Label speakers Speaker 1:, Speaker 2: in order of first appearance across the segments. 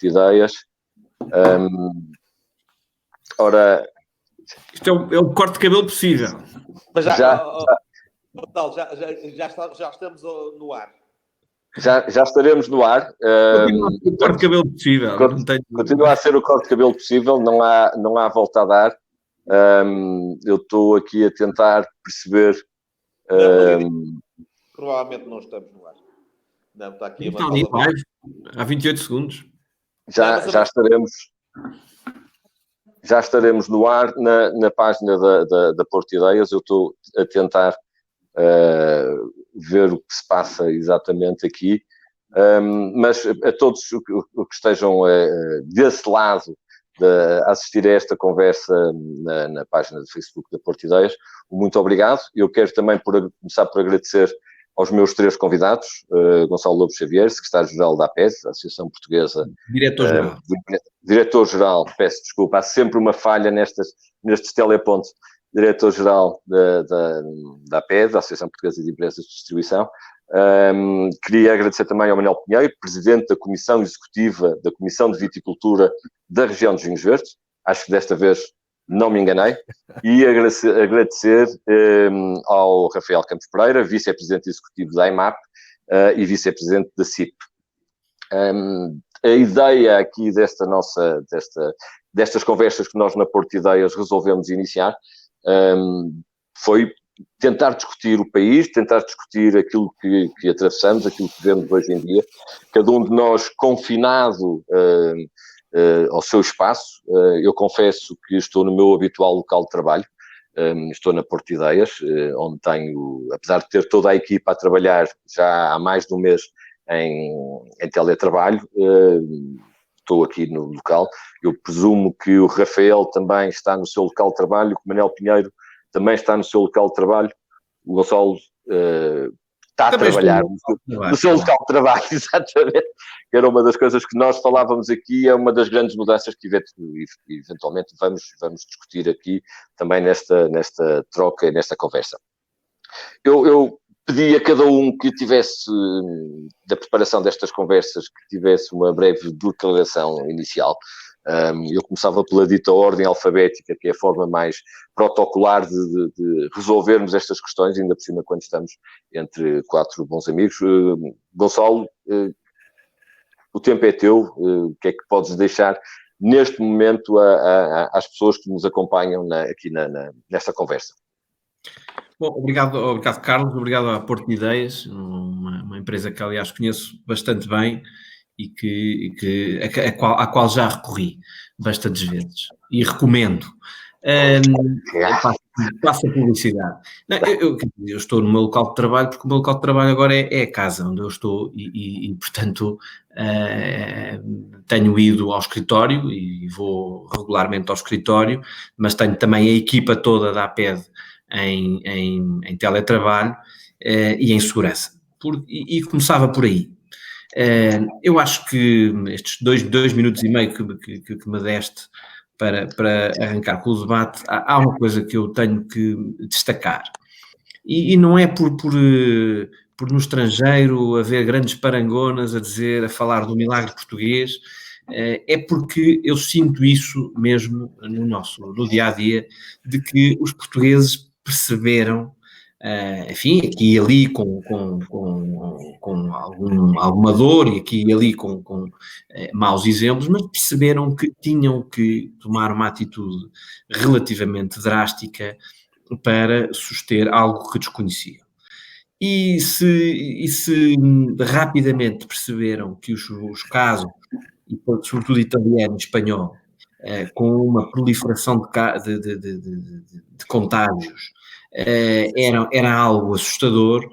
Speaker 1: Ideias. Ora...
Speaker 2: Isto é o corte de cabelo possível.
Speaker 3: Mas já estamos no ar.
Speaker 1: Já estaremos no ar.
Speaker 2: Continua a ser o corte de cabelo possível.
Speaker 1: Continua a ser o corte de cabelo possível, não há volta a dar. Eu estou aqui a tentar perceber...
Speaker 3: Provavelmente não estamos no ar. Não, está aqui
Speaker 2: uma live, há 28 segundos.
Speaker 1: Já estaremos no ar na página da Porto Ideias. Eu estou a tentar ver o que se passa exatamente aqui. Mas a todos que estejam desse lado a assistir a esta conversa na página do Facebook da Porto Ideias, muito obrigado. Eu quero também começar por agradecer aos meus 3 convidados, Gonçalo Lobo Xavier, secretário-geral da APED, Associação Portuguesa...
Speaker 2: Diretor-geral.
Speaker 1: Diretor-geral, peço desculpa, há sempre uma falha nestes telepontos. Diretor-geral da APED, Associação Portuguesa de Empresas de Distribuição. Queria agradecer também ao Manuel Pinheiro, Presidente da Comissão Executiva da Comissão de Viticultura da região dos Vinhos Verdes. Acho que desta vez não me enganei. E agradecer ao Rafael Campos Pereira, Vice-Presidente Executivo da IMAP e Vice-Presidente da CIP. A ideia aqui destas conversas que nós na Porto Ideias resolvemos iniciar foi tentar discutir o país, tentar discutir aquilo que atravessamos, aquilo que vemos hoje em dia, cada um de nós confinado ao seu espaço. Eu confesso que estou no meu habitual local de trabalho, estou na Porto Ideias, onde tenho, apesar de ter toda a equipa a trabalhar já há mais de um mês em teletrabalho, estou aqui no local. Eu presumo que o Rafael também está no seu local de trabalho, que o Manuel Pinheiro também está no seu local de trabalho, o Gonçalo está a trabalhar no seu local de trabalho, exatamente. Era uma das coisas que nós falávamos aqui, é uma das grandes mudanças que eventualmente vamos discutir aqui também nesta troca e nesta conversa. Eu pedi a cada um que tivesse, da preparação destas conversas, que tivesse uma breve declaração inicial. Eu começava pela dita ordem alfabética, que é a forma mais protocolar de resolvermos estas questões, ainda por cima quando estamos entre 4 bons amigos. Gonçalo, o tempo é teu. O que é que podes deixar neste momento às pessoas que nos acompanham aqui nesta conversa?
Speaker 2: Bom, obrigado Carlos, obrigado à Porto Ideias, uma empresa que aliás conheço bastante bem e à qual já recorri bastantes vezes e recomendo. Faça publicidade. Não, eu estou no meu local de trabalho porque o meu local de trabalho agora é a casa onde eu estou e portanto, tenho ido ao escritório e vou regularmente ao escritório, mas tenho também a equipa toda da APED em teletrabalho e em segurança. E começava por aí. Eu acho que estes dois minutos e meio que me deste para arrancar com o debate, há uma coisa que eu tenho que destacar. E não é por no estrangeiro haver grandes parangonas a falar do milagre português, é porque eu sinto isso mesmo no dia-a-dia, de que os portugueses perceberam, enfim, aqui e ali com alguma dor e aqui e ali com maus exemplos, mas perceberam que tinham que tomar uma atitude relativamente drástica para suster algo que desconheciam. E se rapidamente perceberam que os casos, e sobretudo italiano e espanhol, com uma proliferação de contágios, era algo assustador,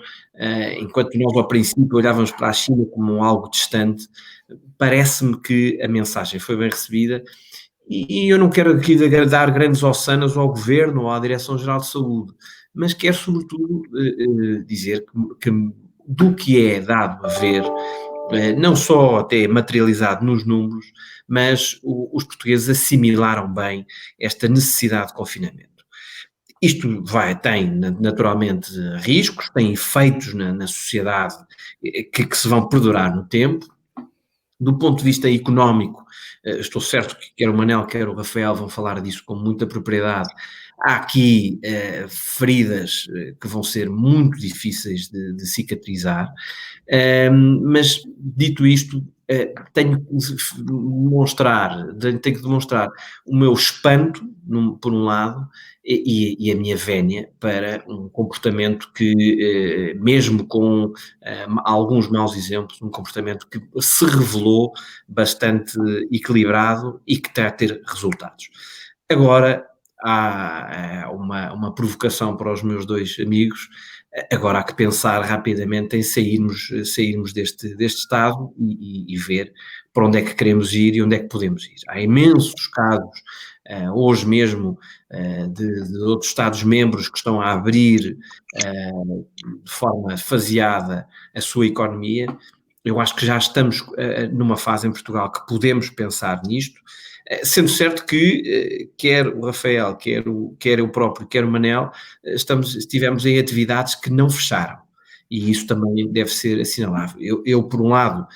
Speaker 2: enquanto nós ao princípio olhávamos para a China como algo distante, parece-me que a mensagem foi bem recebida e eu não quero aqui dar grandes ossanas ao Governo ou à Direção-Geral de Saúde, mas quero sobretudo dizer que do que é dado a ver, não só até materializado nos números, mas os portugueses assimilaram bem esta necessidade de confinamento. Isto tem naturalmente riscos, tem efeitos na sociedade que se vão perdurar no tempo, Do ponto de vista económico, estou certo que quer o Manel, quer o Rafael vão falar disso com muita propriedade. Há aqui feridas que vão ser muito difíceis de cicatrizar, mas dito isto, tenho que demonstrar o meu espanto, por um lado, e a minha vénia para um comportamento que, mesmo com alguns maus exemplos, um comportamento que se revelou bastante equilibrado e que está a ter resultados. Agora, há uma provocação para os meus dois amigos. Agora há que pensar rapidamente em sairmos deste estado e ver para onde é que queremos ir e onde é que podemos ir. Há imensos casos, hoje mesmo, de outros Estados-membros que estão a abrir de forma faseada a sua economia. Eu acho que já estamos numa fase em Portugal que podemos pensar nisto, sendo certo que quer o Rafael, quer eu próprio, quer o Manel, estivemos em atividades que não fecharam, e isso também deve ser assinalável. Eu por um lado,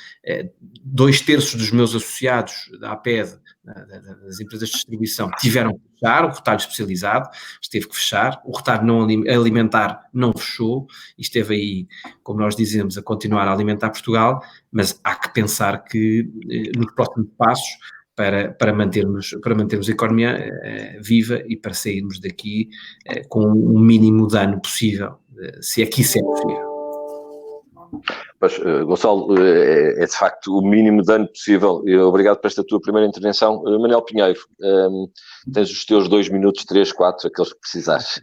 Speaker 2: 2/3 dos meus associados da APED, das empresas de distribuição, tiveram que fechar, o retalho especializado esteve que fechar, o retalho não alimentar não fechou, e esteve aí, como nós dizemos, a continuar a alimentar Portugal, mas há que pensar que nos próximos passos, para mantermos a economia viva e para sairmos daqui com o mínimo dano possível, se é que isso é possível.
Speaker 1: Mas, Gonçalo, é de facto o mínimo dano possível. Obrigado por esta tua primeira intervenção. Manel Pinheiro, tens os teus 2 minutos, 3, 4, aqueles que precisares.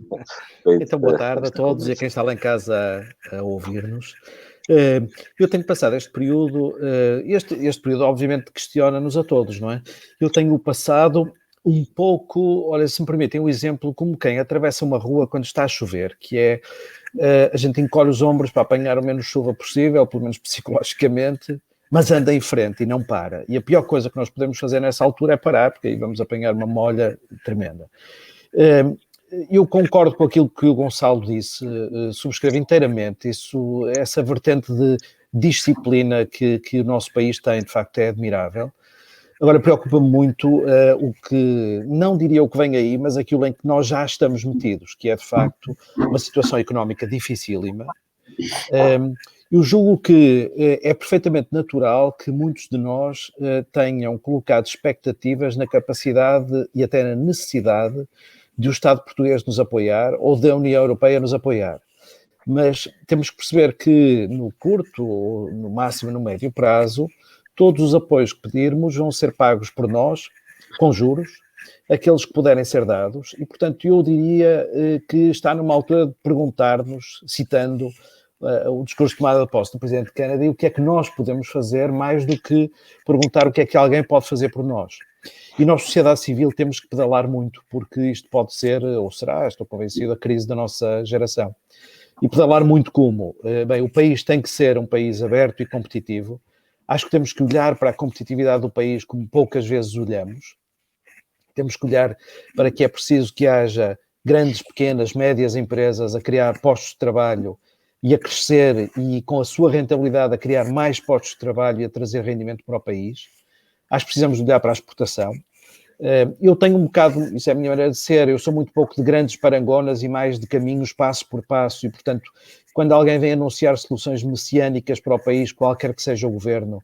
Speaker 4: Então, boa tarde a todos e a quem está lá em casa a ouvir-nos. Eu tenho passado este período, este período obviamente questiona-nos a todos, não é? Eu tenho passado um pouco, olha, se me permitem um exemplo, como quem atravessa uma rua quando está a chover, que é, a gente encolhe os ombros para apanhar o menos chuva possível, pelo menos psicologicamente, mas anda em frente e não para. E a pior coisa que nós podemos fazer nessa altura é parar, porque aí vamos apanhar uma molha tremenda. Eu concordo com aquilo que o Gonçalo disse, subscrevo inteiramente. Essa vertente de disciplina que o nosso país tem, de facto, é admirável. Agora, preocupa-me muito o que, não diria o que vem aí, mas aquilo em que nós já estamos metidos, que é, de facto, uma situação económica dificílima. Eu julgo que é perfeitamente natural que muitos de nós tenham colocado expectativas na capacidade e até na necessidade de o Estado português nos apoiar ou da União Europeia nos apoiar. Mas temos que perceber que no curto, ou no máximo no médio prazo, todos os apoios que pedirmos vão ser pagos por nós, com juros, aqueles que puderem ser dados, e portanto eu diria que está numa altura de perguntar-nos, citando o discurso de tomada de posse do Presidente Kennedy, o que é que nós podemos fazer mais do que perguntar o que é que alguém pode fazer por nós. E nós, sociedade civil, temos que pedalar muito, porque isto pode ser, ou será, estou convencido, a crise da nossa geração. E pedalar muito como? Bem, o país tem que ser um país aberto e competitivo. Acho que temos que olhar para a competitividade do país como poucas vezes olhamos. Temos que olhar para que é preciso que haja grandes, pequenas, médias empresas a criar postos de trabalho e a crescer e, com a sua rentabilidade, a criar mais postos de trabalho e a trazer rendimento para o país. Acho que precisamos olhar para a exportação. Eu tenho um bocado, isso é a minha maneira de ser, eu sou muito pouco de grandes parangonas e mais de caminhos passo por passo, e portanto, quando alguém vem anunciar soluções messiânicas para o país, qualquer que seja o governo,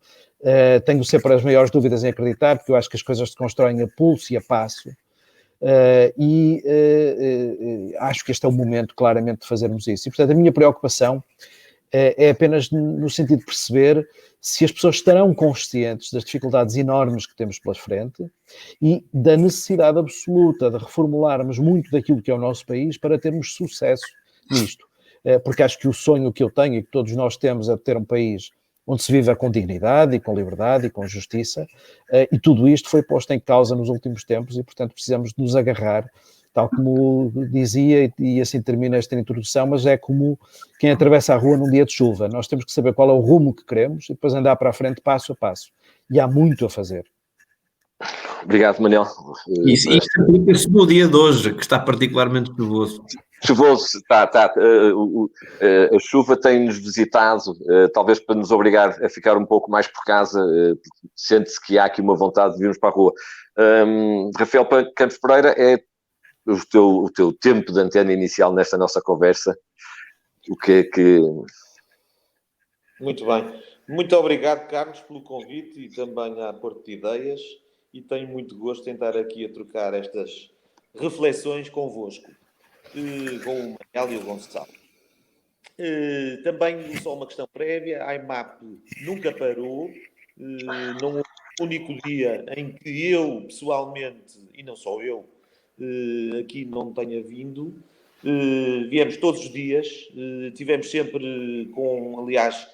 Speaker 4: tenho sempre as maiores dúvidas em acreditar, porque eu acho que as coisas se constroem a pulso e a passo, acho que este é o momento claramente de fazermos isso. E portanto, a minha preocupação é apenas no sentido de perceber se as pessoas estarão conscientes das dificuldades enormes que temos pela frente e da necessidade absoluta de reformularmos muito daquilo que é o nosso país para termos sucesso nisto. Porque acho que o sonho que eu tenho e que todos nós temos é de ter um país onde se viva com dignidade e com liberdade e com justiça, e tudo isto foi posto em causa nos últimos tempos e, portanto, precisamos de nos agarrar, tal como dizia, e assim termina esta introdução, mas é como quem atravessa a rua num dia de chuva. Nós temos que saber qual é o rumo que queremos e depois andar para a frente passo a passo. E há muito a fazer.
Speaker 1: Obrigado, Manel.
Speaker 2: Isso aplica-se no dia de hoje, que está particularmente chuvoso.
Speaker 1: Chuvoso, a chuva tem-nos visitado, talvez para nos obrigar a ficar um pouco mais por casa, sente-se que há aqui uma vontade de virmos para a rua. Rafael Campos Pereira, é o teu tempo de antena inicial nesta nossa conversa. O que é que...
Speaker 3: Muito bem. Muito obrigado, Carlos, pelo convite e também à Porto de Ideias. E tenho muito gosto em estar aqui a trocar estas reflexões convosco, com o Manel e o Gonçalo. Também só uma questão prévia. A IMAP nunca parou. Não houve um único dia em que eu, pessoalmente, e não só eu, aqui não tenha vindo. Viemos todos os dias. Tivemos sempre com, aliás,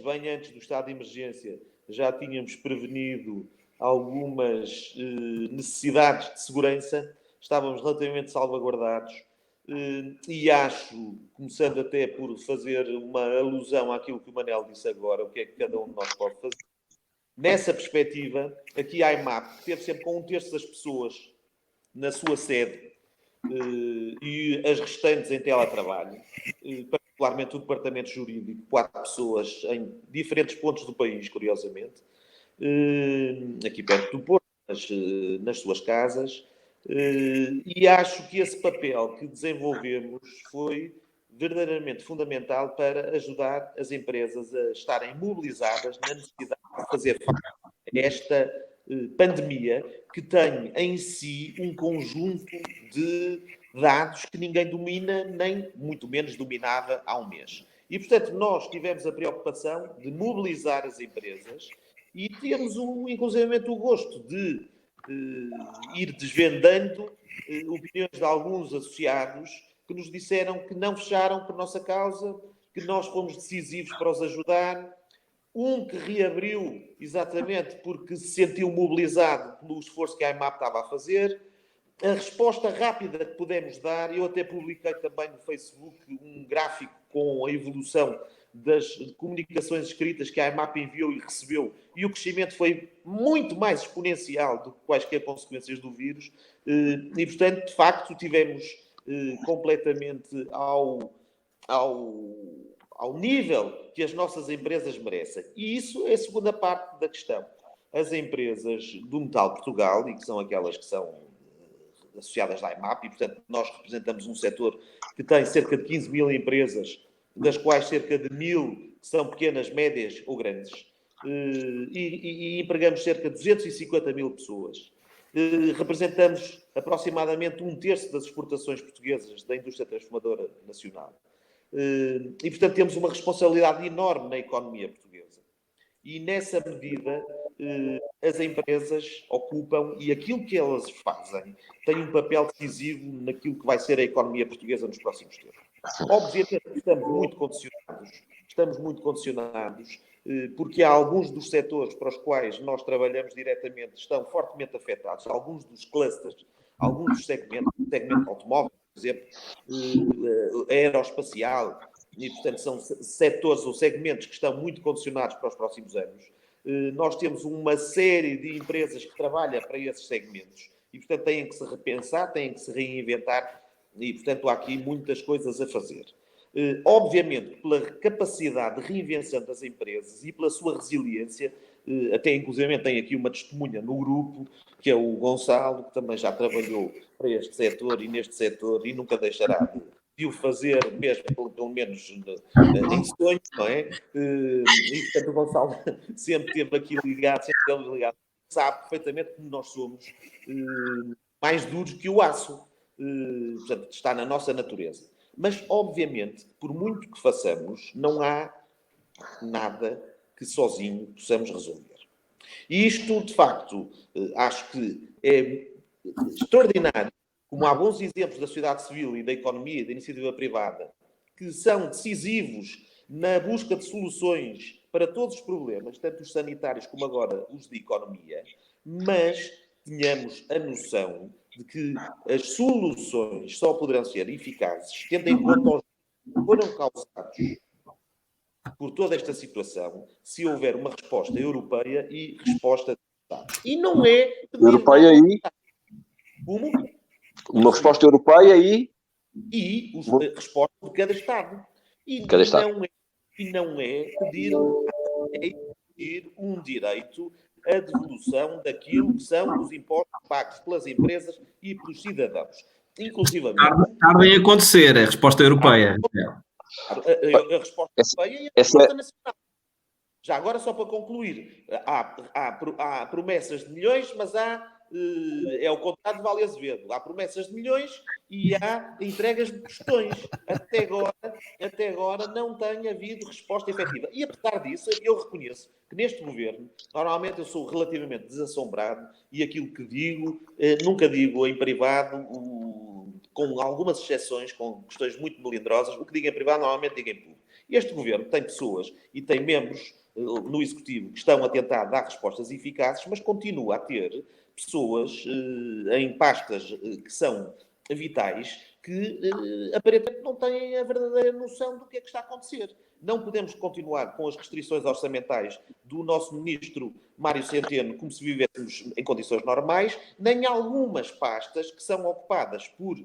Speaker 3: bem antes do estado de emergência, já tínhamos prevenido algumas necessidades de segurança. Estávamos relativamente salvaguardados. E acho, começando até por fazer uma alusão àquilo que o Manel disse agora, o que é que cada um de nós pode fazer. Nessa perspectiva, aqui a IMAP teve sempre com 1/3 das pessoas na sua sede e as restantes em teletrabalho, particularmente o departamento jurídico, 4 pessoas em diferentes pontos do país, curiosamente, aqui perto do Porto, nas suas casas. E acho que esse papel que desenvolvemos foi verdadeiramente fundamental para ajudar as empresas a estarem mobilizadas na necessidade de fazer face a esta pandemia, que tem em si um conjunto de dados que ninguém domina, nem muito menos dominava há um mês. E, portanto, nós tivemos a preocupação de mobilizar as empresas e temos, inclusivamente, o gosto de ir desvendando opiniões de alguns associados que nos disseram que não fecharam por nossa causa, que nós fomos decisivos para os ajudar. Um que reabriu exatamente porque se sentiu mobilizado pelo esforço que a IMAP estava a fazer. A resposta rápida que pudemos dar, eu até publiquei também no Facebook um gráfico com a evolução das comunicações escritas que a IMAP enviou e recebeu, e o crescimento foi muito mais exponencial do que quaisquer consequências do vírus, e portanto, de facto, tivemos completamente ao nível que as nossas empresas merecem. E isso é a segunda parte da questão. As empresas do Metal Portugal, e que são aquelas que são associadas à IMAP, e portanto nós representamos um setor que tem cerca de 15 mil empresas, das quais cerca de 1.000 são pequenas, médias ou grandes, e empregamos cerca de 250 mil pessoas. Representamos aproximadamente 1/3 das exportações portuguesas da indústria transformadora nacional. E, portanto, temos uma responsabilidade enorme na economia portuguesa. E, nessa medida, as empresas ocupam, e aquilo que elas fazem tem um papel decisivo naquilo que vai ser a economia portuguesa nos próximos tempos. Obviamente, estamos muito condicionados, porque há alguns dos setores para os quais nós trabalhamos diretamente estão fortemente afetados. Alguns dos clusters, alguns dos segmentos, o segmento automóvel, por exemplo, aeroespacial, e, portanto, são setores ou segmentos que estão muito condicionados para os próximos anos. Nós temos uma série de empresas que trabalham para esses segmentos e, portanto, têm que se repensar, têm que se reinventar e, portanto, há aqui muitas coisas a fazer. Obviamente, pela capacidade de reinvenção das empresas e pela sua resiliência, até inclusive tem aqui uma testemunha no grupo, que é o Gonçalo, que também já trabalhou para este setor e neste setor e nunca deixará de o fazer, mesmo pelo menos em sonho, não é? E portanto o Gonçalo sempre esteve aqui ligado, sabe perfeitamente como nós somos mais duros que o aço, portanto está na nossa natureza. Mas, obviamente, por muito que façamos, não há nada que sozinho possamos resolver. E isto, de facto, acho que é extraordinário, como há bons exemplos da sociedade civil e da economia e da iniciativa privada, que são decisivos na busca de soluções para todos os problemas, tanto os sanitários como agora os de economia, mas tenhamos a noção de que as soluções só poderão ser eficazes tendo em conta os que foram causados por toda esta situação, se houver uma resposta europeia e resposta de Estado. E não é...
Speaker 1: Europeia e...
Speaker 3: Como?
Speaker 1: Uma resposta europeia e...
Speaker 3: e a resposta de cada Estado. Não é pedir um direito à devolução daquilo que são os impostos pagos pelas empresas e pelos cidadãos. Inclusivamente...
Speaker 2: Tarda em acontecer, a resposta europeia.
Speaker 3: A resposta europeia e a resposta nacional. Já agora, só para concluir, há promessas de milhões, mas é o contrário de Vale Azevedo. Há promessas de milhões e há entregas de tostões. Até agora não tem havido resposta efetiva. E apesar disso, eu reconheço que neste governo, normalmente eu sou relativamente desassombrado e aquilo que digo, nunca digo em privado, com algumas exceções, com questões muito melindrosas, o que digo em privado normalmente digo em público. Este governo tem pessoas e tem membros no Executivo que estão a tentar dar respostas eficazes, mas continua a ter pessoas em pastas que são vitais que aparentemente não têm a verdadeira noção do que é que está a acontecer. Não podemos continuar com as restrições orçamentais do nosso ministro Mário Centeno como se vivêssemos em condições normais, nem algumas pastas que são ocupadas por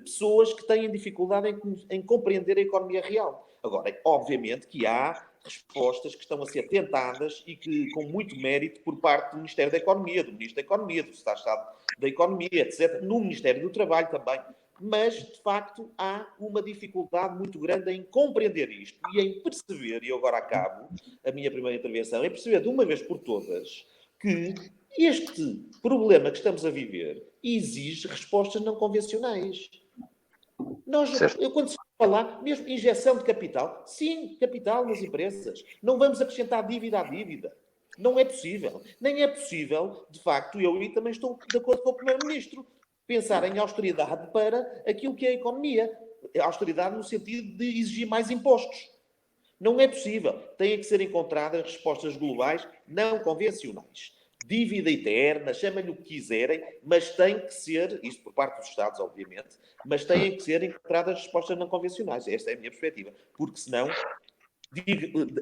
Speaker 3: pessoas que têm dificuldade em compreender a economia real. Agora, obviamente que há respostas que estão a ser tentadas e que com muito mérito por parte do Ministério da Economia, do Ministro da Economia, do Estado da Economia, etc., no Ministério do Trabalho também. Mas, de facto, há uma dificuldade muito grande em compreender isto e em perceber, e eu agora acabo a minha primeira intervenção, em perceber de uma vez por todas que este problema que estamos a viver exige respostas não convencionais. Eu quando se falar, mesmo injeção de capital, sim, capital nas empresas. Não vamos acrescentar dívida à dívida. Não é possível. Nem é possível, de facto, eu aí também estou de acordo com o Primeiro-Ministro, pensar em austeridade para aquilo que é a economia. Austeridade no sentido de exigir mais impostos. Não é possível. Têm que ser encontradas respostas globais não convencionais. Dívida eterna, chamem-lhe o que quiserem, mas tem que ser, isto por parte dos Estados, obviamente, mas têm que ser encontradas respostas não convencionais. Esta é a minha perspectiva. Porque senão,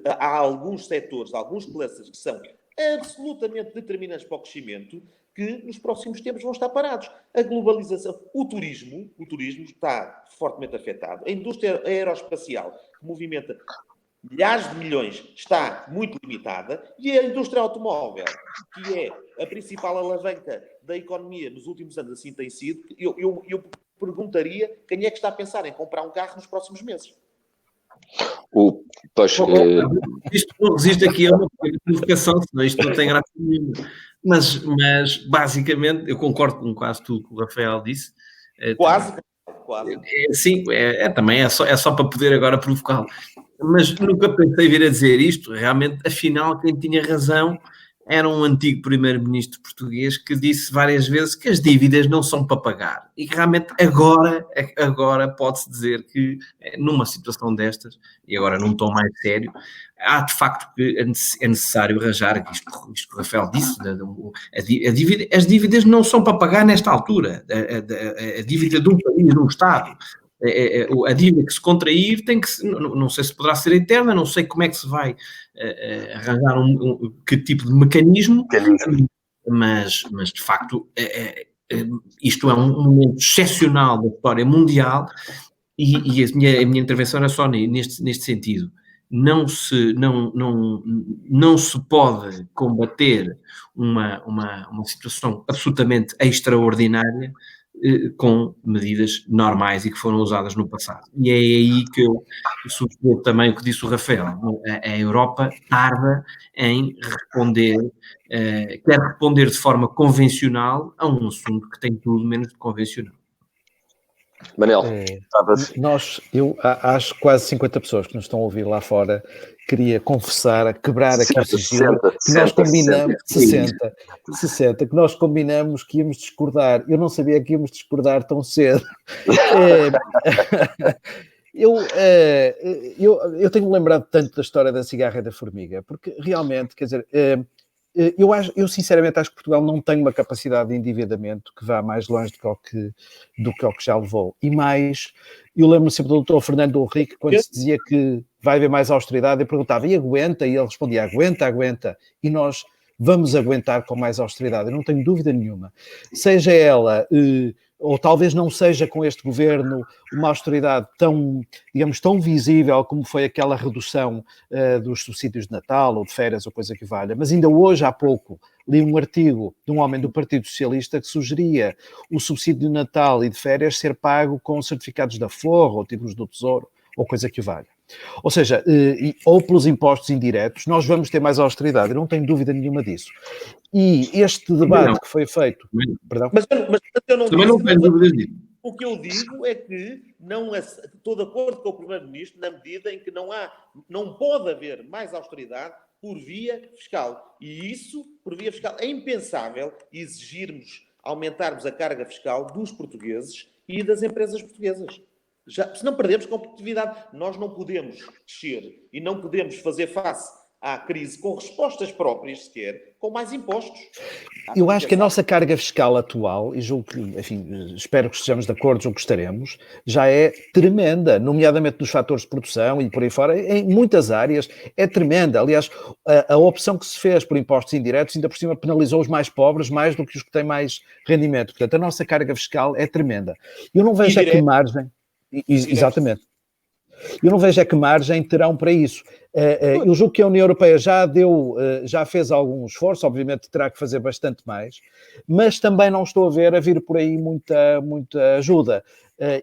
Speaker 3: há alguns setores, alguns clusters que são absolutamente determinantes para o crescimento que nos próximos tempos vão estar parados. A globalização, o turismo está fortemente afetado. A indústria aeroespacial, que movimenta milhares de milhões, está muito limitada, e a indústria automóvel, que é a principal alavanca da economia nos últimos anos, assim tem sido, eu perguntaria quem é que está a pensar em comprar um carro nos próximos meses.
Speaker 2: Isto não resiste aqui a uma provocação, senão isto não tem graça nenhuma. Mas, basicamente, eu concordo com quase tudo que o Rafael disse.
Speaker 3: Quase.
Speaker 2: Sim, também é só para poder agora provocá-lo. Mas nunca pensei vir a dizer isto. Realmente, afinal, quem tinha razão era um antigo primeiro-ministro português que disse várias vezes que as dívidas não são para pagar. E que realmente agora pode-se dizer que numa situação destas, e agora num tom mais sério, há de facto que é necessário arranjar isto que o Rafael disse, as dívidas não são para pagar nesta altura. A dívida de um país, de um Estado. A dívida que se contrair tem que, não sei se poderá ser eterna, não sei como é que se vai arranjar que tipo de mecanismo, mas de facto isto é um momento excepcional da história mundial e a minha intervenção era só neste sentido. Não se pode combater uma situação absolutamente extraordinária com medidas normais e que foram usadas no passado. E é aí que eu subscrevo também o que disse o Rafael. A Europa tarda em responder, quer responder de forma convencional a um assunto que tem tudo menos de convencional.
Speaker 1: Manel,
Speaker 4: acho quase 50 pessoas que nos estão a ouvir lá fora. Queria confessar, quebrar aqui o sigilo, que nós combinamos 60, que nós combinamos que íamos discordar. Eu não sabia que íamos discordar tão cedo. Eu tenho lembrado tanto da história da cigarra e da formiga, porque realmente, quer dizer, eu sinceramente acho que Portugal não tem uma capacidade de endividamento que vá mais longe do que já levou. E mais, eu lembro-me sempre do Dr. Fernando Henrique, quando se dizia que vai haver mais austeridade, eu perguntava, e aguenta? E ele respondia, aguenta. E nós vamos aguentar com mais austeridade, eu não tenho dúvida nenhuma. Seja ela ou talvez não seja com este governo uma austeridade tão, digamos, tão visível como foi aquela redução dos subsídios de Natal ou de férias ou coisa que valha, mas ainda hoje há pouco li um artigo de um homem do Partido Socialista que sugeria o subsídio de Natal e de férias ser pago com certificados da Forro ou títulos do Tesouro ou coisa que valha. Ou seja, ou pelos impostos indiretos, nós vamos ter mais austeridade, eu não tenho dúvida nenhuma disso. E este debate que foi feito... Perdão?
Speaker 3: Mas eu não
Speaker 2: Também não tenho dúvidas disso.
Speaker 3: O que eu digo é que estou de acordo com o Primeiro-Ministro na medida em que não pode haver mais austeridade por via fiscal. E isso, por via fiscal, é impensável exigirmos, aumentarmos a carga fiscal dos portugueses e das empresas portuguesas. Se não perdemos competitividade, nós não podemos descer e não podemos fazer face à crise com respostas próprias sequer, com mais impostos.
Speaker 4: Eu acho que a nossa carga fiscal atual, e julgo que, enfim, espero que estejamos de acordo, julgo que estaremos, já é tremenda, nomeadamente nos fatores de produção e por aí fora, em muitas áreas é tremenda. Aliás, a opção que se fez por impostos indiretos ainda por cima penalizou os mais pobres mais do que os que têm mais rendimento. Portanto, a nossa carga fiscal é tremenda. Eu não vejo que margem... Exatamente. Eu não vejo que margem terão para isso. Eu julgo que a União Europeia já fez algum esforço, obviamente terá que fazer bastante mais, mas também não estou a vir por aí muita ajuda.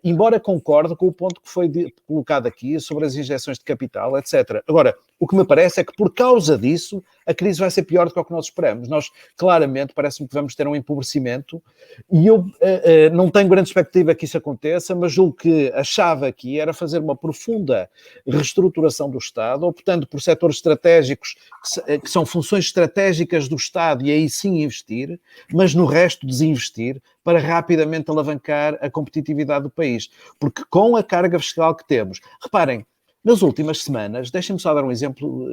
Speaker 4: Embora concorde com o ponto que foi colocado aqui sobre as injeções de capital, etc. Agora, o que me parece é que por causa disso a crise vai ser pior do que o que nós esperamos. Nós, claramente, parece-me que vamos ter um empobrecimento e eu não tenho grande expectativa que isso aconteça, mas julgo que a chave aqui era fazer uma profunda reestruturação do Estado, optando por setores estratégicos que são funções estratégicas do Estado e aí sim investir, mas no resto desinvestir para rapidamente alavancar a competitividade do país. Porque com a carga fiscal que temos, reparem, nas últimas semanas, deixem-me só dar um exemplo,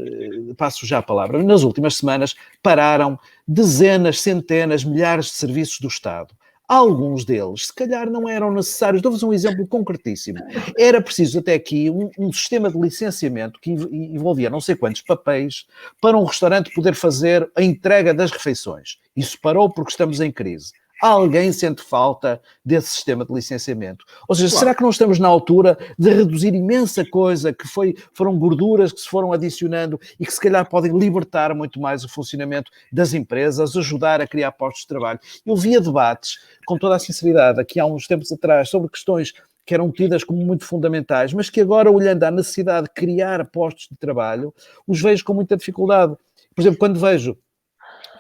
Speaker 4: passo já a palavra, nas últimas semanas pararam dezenas, centenas, milhares de serviços do Estado. Alguns deles, se calhar, não eram necessários. Dou-vos um exemplo concretíssimo. Era preciso até aqui um sistema de licenciamento que envolvia não sei quantos papéis para um restaurante poder fazer a entrega das refeições. Isso parou porque estamos em crise. Alguém sente falta desse sistema de licenciamento? Ou seja, claro. Será que não estamos na altura de reduzir imensa coisa que foram gorduras que se foram adicionando e que se calhar podem libertar muito mais o funcionamento das empresas, ajudar a criar postos de trabalho? Eu via debates, com toda a sinceridade, aqui há uns tempos atrás, sobre questões que eram tidas como muito fundamentais, mas que agora, olhando à necessidade de criar postos de trabalho, os vejo com muita dificuldade. Por exemplo, quando vejo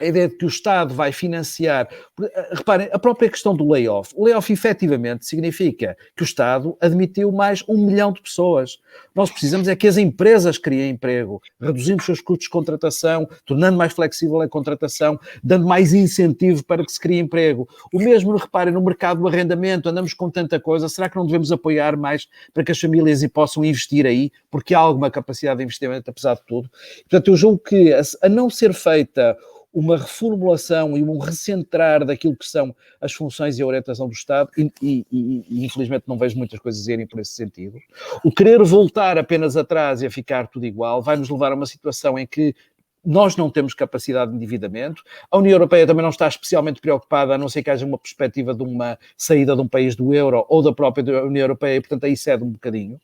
Speaker 4: a ideia de que o Estado vai financiar... Reparem, a própria questão do layoff. O layoff, efetivamente, significa que o Estado admitiu mais 1 milhão de pessoas. Nós precisamos é que as empresas criem emprego, reduzindo os seus custos de contratação, tornando mais flexível a contratação, dando mais incentivo para que se crie emprego. O mesmo, reparem, no mercado do arrendamento, andamos com tanta coisa, será que não devemos apoiar mais para que as famílias possam investir aí, porque há alguma capacidade de investimento, apesar de tudo? Portanto, eu julgo que, a não ser feita uma reformulação e um recentrar daquilo que são as funções e a orientação do Estado, e infelizmente não vejo muitas coisas irem por esse sentido. O querer voltar apenas atrás e a ficar tudo igual vai nos levar a uma situação em que nós não temos capacidade de endividamento. A União Europeia também não está especialmente preocupada, a não ser que haja uma perspectiva de uma saída de um país do euro ou da própria União Europeia, e portanto aí cede um bocadinho.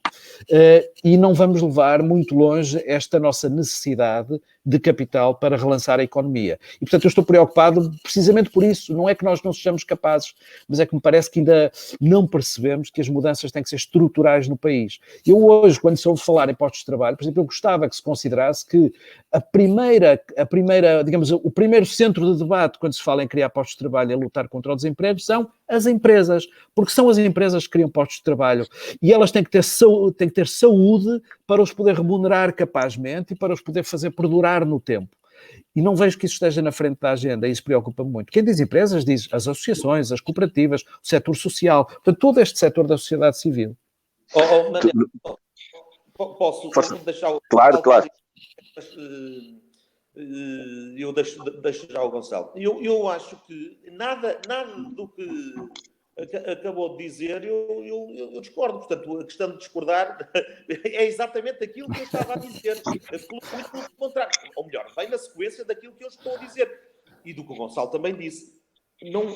Speaker 4: E não vamos levar muito longe esta nossa necessidade de capital para relançar a economia. E, portanto, eu estou preocupado precisamente por isso. Não é que nós não sejamos capazes, mas é que me parece que ainda não percebemos que as mudanças têm que ser estruturais no país. Eu hoje, quando se ouve falar em postos de trabalho, por exemplo, eu gostava que se considerasse que a primeira, digamos, o primeiro centro de debate quando se fala em criar postos de trabalho e lutar contra o desemprego são as empresas, porque são as empresas que criam postos de trabalho e elas têm que ter saúde para os poder remunerar capazmente e para os poder fazer perdurar no tempo. E não vejo que isso esteja na frente da agenda, e isso preocupa-me muito. Quem diz empresas, diz as associações, as cooperativas, o setor social, portanto, todo este setor da sociedade civil.
Speaker 3: Posso deixar...
Speaker 1: Claro.
Speaker 3: Eu deixo já o Gonçalo. Eu acho que nada do que acabou de dizer eu discordo. Portanto, a questão de discordar é exatamente aquilo que eu estava a dizer. Pelo contrário. Ou melhor, vem na sequência daquilo que eu estou a dizer. E do que o Gonçalo também disse.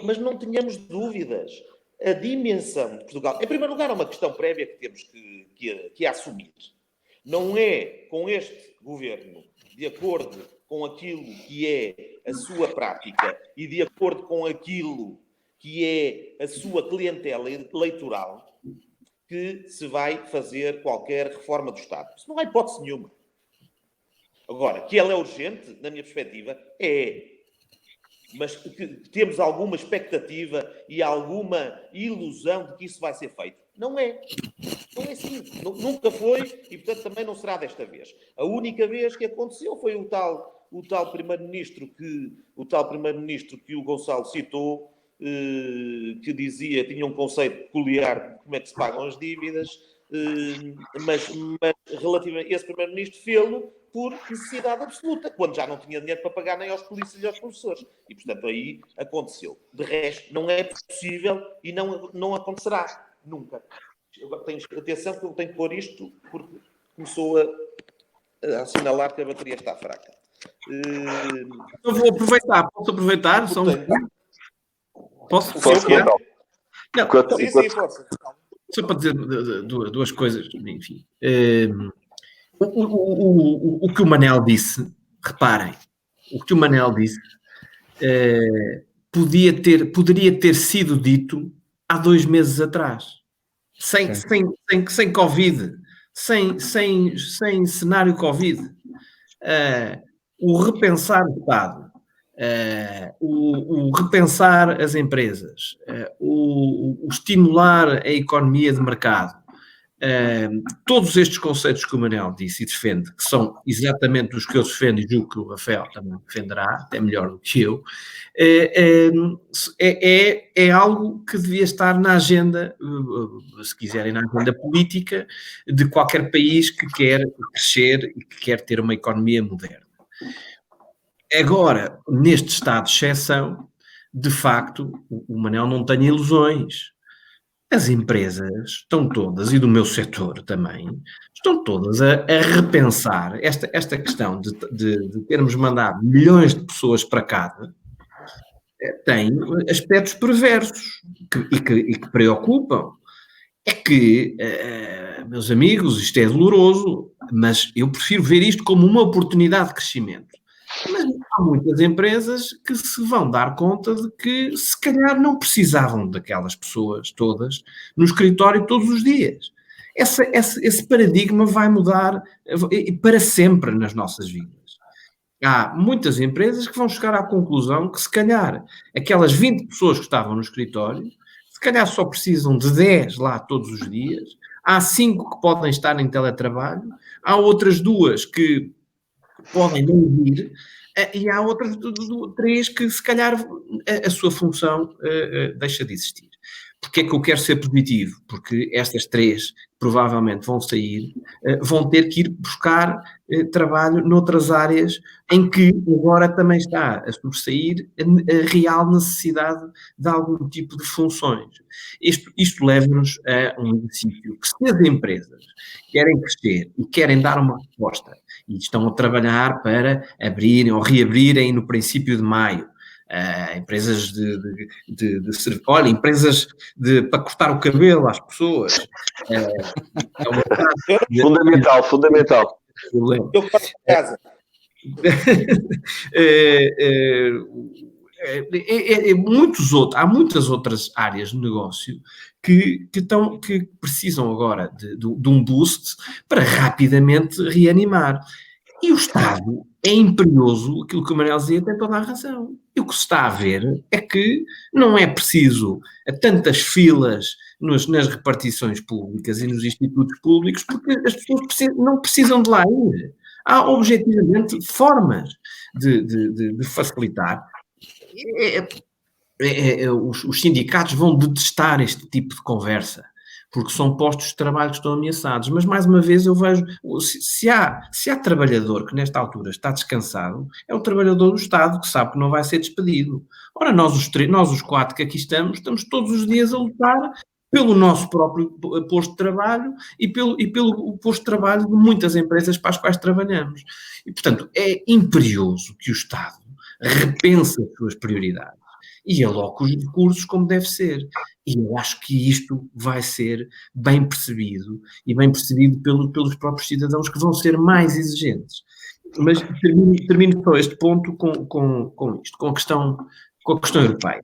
Speaker 3: Mas não tenhamos dúvidas. a dimensão de Portugal, em primeiro lugar, é uma questão prévia que temos que assumir. Não é com este governo, de acordo com aquilo que é a sua prática e de acordo com aquilo que é a sua clientela eleitoral, que se vai fazer qualquer reforma do Estado. Isso não há hipótese nenhuma. Agora, que ela é urgente, na minha perspectiva, é. Mas que temos alguma expectativa e alguma ilusão de que isso vai ser feito. Não é. Não é assim. Nunca foi e, portanto, também não será desta vez. A única vez que aconteceu foi o tal primeiro-ministro que o Gonçalo citou, que dizia, tinha um conceito peculiar de como é que se pagam as dívidas, mas relativamente esse primeiro-ministro fê-lo por necessidade absoluta, quando já não tinha dinheiro para pagar nem aos polícias nem aos professores. E, portanto, aí aconteceu. De resto, não é possível e não acontecerá. Nunca. Agora, atenção que eu tenho que pôr isto porque começou a assinalar que a bateria está fraca.
Speaker 2: Eu vou aproveitar. Posso aproveitar? Posso?
Speaker 1: Não.
Speaker 3: Sim, força.
Speaker 2: Só para dizer duas coisas, enfim. O que o Manel disse, reparem, o que o Manel disse poderia ter sido dito há 2 meses atrás, sem Covid, sem cenário Covid. O repensar o Estado, o repensar as empresas, o estimular a economia de mercado, todos estes conceitos que o Manel disse e defende, que são exatamente os que eu defendo e julgo que o Rafael também defenderá, até melhor do que eu, é algo que devia estar na agenda, se quiserem, na agenda política de qualquer país que quer crescer e que quer ter uma economia moderna. Agora, neste estado de exceção, de facto, o Manel não tem ilusões. As empresas estão todas, e do meu setor também, estão todas a repensar esta questão de termos mandado milhões de pessoas para casa, tem aspectos perversos e que preocupam. É que, meus amigos, isto é doloroso, mas eu prefiro ver isto como uma oportunidade de crescimento. Mas há muitas empresas que se vão dar conta de que se calhar não precisavam daquelas pessoas todas no escritório todos os dias. Esse paradigma vai mudar para sempre nas nossas vidas. Há muitas empresas que vão chegar à conclusão que se calhar aquelas 20 pessoas que estavam no escritório, se calhar só precisam de 10 lá todos os dias, há 5 que podem estar em teletrabalho, há outras 2 que podem não vir, e há outras 3 que se calhar a sua função deixa de existir. Porquê é que eu quero ser positivo? Porque estas 3 provavelmente vão sair, vão ter que ir buscar trabalho noutras áreas em que agora também está a sobressair a real necessidade de algum tipo de funções. Isto leva-nos a um exercício que, se as empresas querem crescer e querem dar uma resposta e estão a trabalhar para abrirem ou reabrirem no princípio de maio, empresas olha, empresas para cortar o cabelo às pessoas.
Speaker 1: Fundamental.
Speaker 3: Eu faço em casa.
Speaker 2: Há muitas outras áreas de negócio que precisam agora de um boost para rapidamente reanimar. E o Estado é imperioso, aquilo que o Manel dizia tem toda a razão. E o que se está a ver é que não é preciso tantas filas nas repartições públicas e nos institutos públicos, porque as pessoas não precisam de lá ir. Há, objetivamente, formas de facilitar. Os sindicatos vão detestar este tipo de conversa, porque são postos de trabalho que estão ameaçados. Mas, mais uma vez, eu vejo, se há trabalhador que nesta altura está descansado, é o trabalhador do Estado que sabe que não vai ser despedido. Ora, nós os 4 que aqui estamos todos os dias a lutar pelo nosso próprio posto de trabalho e pelo posto de trabalho de muitas empresas para as quais trabalhamos. E, portanto, é imperioso que o Estado repense as suas prioridades e aloca os recursos como deve ser. E eu acho que isto vai ser bem percebido, e bem percebido pelos próprios cidadãos, que vão ser mais exigentes. Mas termino só este ponto com isto, com a questão europeia.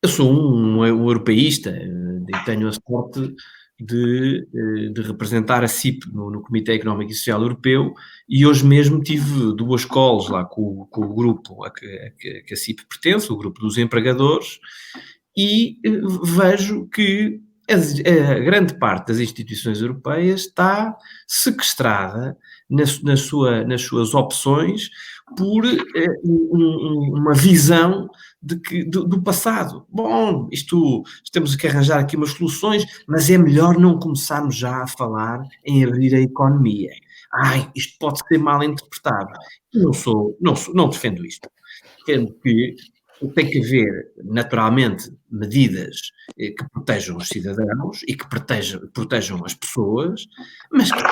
Speaker 2: Eu sou um europeísta, e tenho a sorte de representar a CIP no Comitê Económico e Social Europeu, e hoje mesmo tive 2 calls lá com o grupo a que a CIP pertence, o grupo dos empregadores, e vejo que a grande parte das instituições europeias está sequestrada nas suas opções por uma visão do passado. Bom, temos que arranjar aqui umas soluções, mas é melhor não começarmos já a falar em abrir a economia. Isto pode ser mal interpretado. Não defendo isto. Defendo que tem que haver, naturalmente, medidas que protejam os cidadãos e que protejam as pessoas, mas que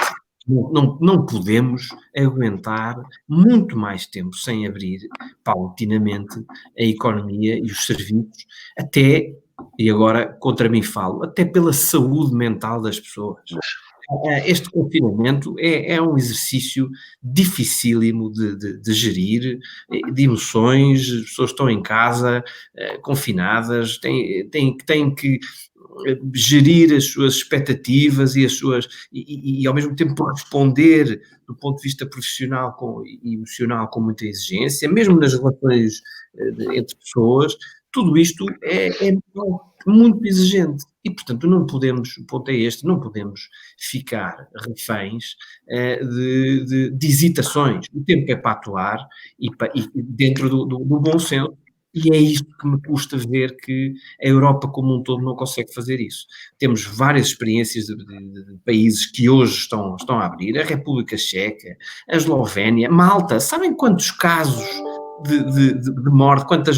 Speaker 2: não podemos aguentar muito mais tempo sem abrir paulatinamente a economia e os serviços, até, e agora contra mim falo, até pela saúde mental das pessoas. Este confinamento é um exercício dificílimo de gerir, de emoções, as pessoas estão em casa, confinadas, têm que gerir as suas expectativas e ao mesmo tempo responder do ponto de vista profissional e emocional com muita exigência, mesmo nas relações entre pessoas. Tudo isto é muito exigente e, portanto, não podemos, o ponto é este, não podemos ficar reféns de hesitações. O tempo é para atuar e dentro do bom senso, e é isto que me custa ver que a Europa como um todo não consegue fazer isso. Temos várias experiências de países que hoje estão a abrir, a República Checa, a Eslovénia, Malta. Sabem quantos casos de morte, quantas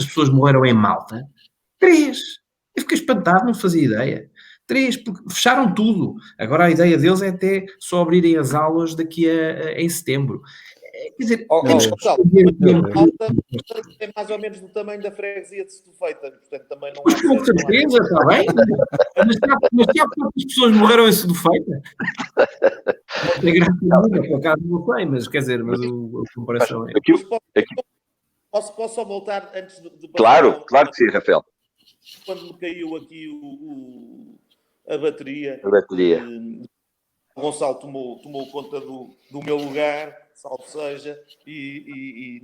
Speaker 2: pessoas morreram em Malta? 3. Eu fiquei espantado, não fazia ideia. 3, porque fecharam tudo. Agora a ideia deles é até só abrirem as aulas daqui em setembro. Quer dizer, temos que
Speaker 3: Malta é mais ou menos do tamanho da freguesia de Setúbal, portanto também não há...
Speaker 2: Mas com certeza, está bem? Mas já quantas pessoas morreram em Setúbal? É graça, por acaso não sei, mas quer dizer, mas a comparação é...
Speaker 3: Posso só voltar antes de
Speaker 1: Claro que sim, Rafael.
Speaker 3: Quando me caiu aqui a bateria, o Gonçalo tomou conta do meu lugar, salvo seja, e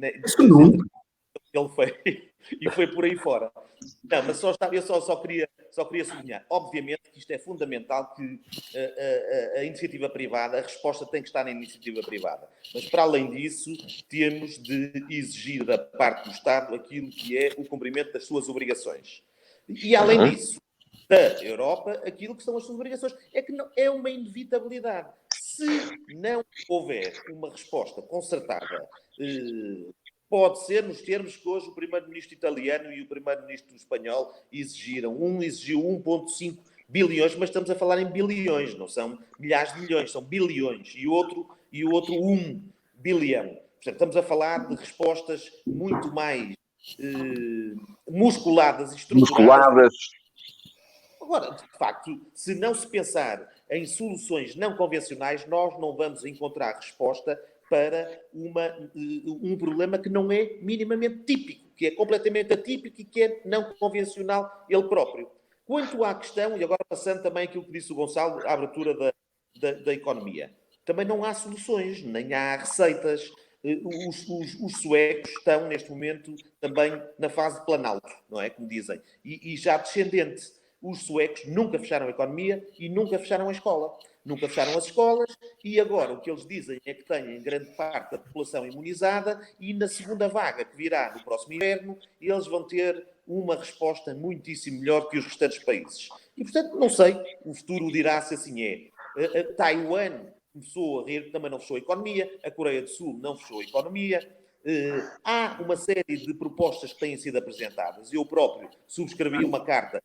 Speaker 3: ele foi por aí fora. Não, mas eu só queria sublinhar. Obviamente que isto é fundamental, que a iniciativa privada, a resposta tem que estar na iniciativa privada. Mas, para além disso, temos de exigir da parte do Estado aquilo que é o cumprimento das suas obrigações. E, além disso, da Europa, aquilo que são as suas obrigações. É que não, é uma inevitabilidade. Se não houver uma resposta concertada, pode ser nos termos que hoje o primeiro-ministro italiano e o primeiro-ministro espanhol exigiram. Um exigiu 1,5 bilhões, mas estamos a falar em bilhões, não são milhares de milhões, são bilhões. E o outro 1 bilhão. Portanto, estamos a falar de respostas muito mais musculadas e estruturadas. Agora, de facto, se não se pensar em soluções não convencionais, nós não vamos encontrar resposta para um problema que não é minimamente típico, que é completamente atípico e que é não convencional ele próprio. Quanto à questão, e agora passando também aquilo que disse o Gonçalo, a abertura da economia, também não há soluções, nem há receitas. Os suecos estão, neste momento, também na fase de planalto, não é? Como dizem. E já descendente. Os suecos nunca fecharam a economia e nunca fecharam a escola. Nunca fecharam as escolas e agora o que eles dizem é que têm grande parte da população imunizada e na segunda vaga que virá no próximo inverno eles vão ter uma resposta muitíssimo melhor que os restantes países. E, portanto, não sei, o futuro dirá se assim é. Taiwan começou a rir, também não fechou a economia. A Coreia do Sul não fechou a economia. Há uma série de propostas que têm sido apresentadas. Eu próprio subscrevi uma carta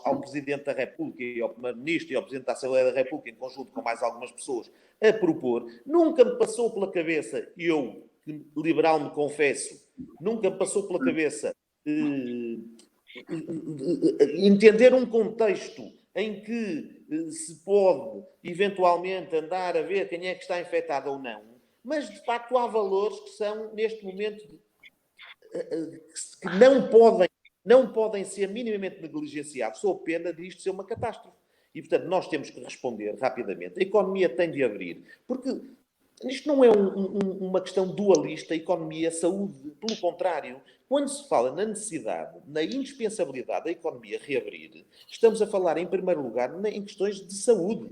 Speaker 3: ao Presidente da República e ao Primeiro-Ministro e ao Presidente da Assembleia da República, em conjunto com mais algumas pessoas, a propor. Nunca me passou pela cabeça eu que liberal me confesso, nunca me passou pela cabeça entender um contexto em que se pode eventualmente andar a ver quem é que está infectado ou não, mas de facto há valores que são neste momento que não podem ser minimamente negligenciados, sob pena disto ser uma catástrofe. E, portanto, nós temos que responder rapidamente. A economia tem de abrir, porque isto não é uma questão dualista, economia, saúde. Pelo contrário, quando se fala na necessidade, na indispensabilidade da economia reabrir, estamos a falar, em primeiro lugar, em questões de saúde.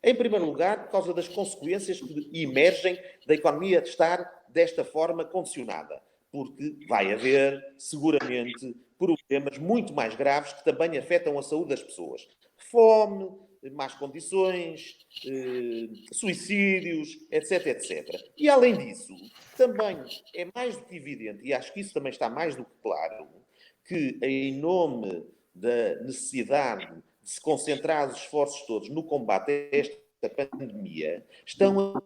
Speaker 3: Em primeiro lugar, por causa das consequências que emergem da economia estar desta forma condicionada. Porque vai haver, seguramente, problemas muito mais graves que também afetam a saúde das pessoas. Fome, más condições, suicídios, etc, etc. E, além disso, também é mais do que evidente, e acho que isso também está mais do que claro, que, em nome da necessidade de se concentrar os esforços todos no combate a esta pandemia, estão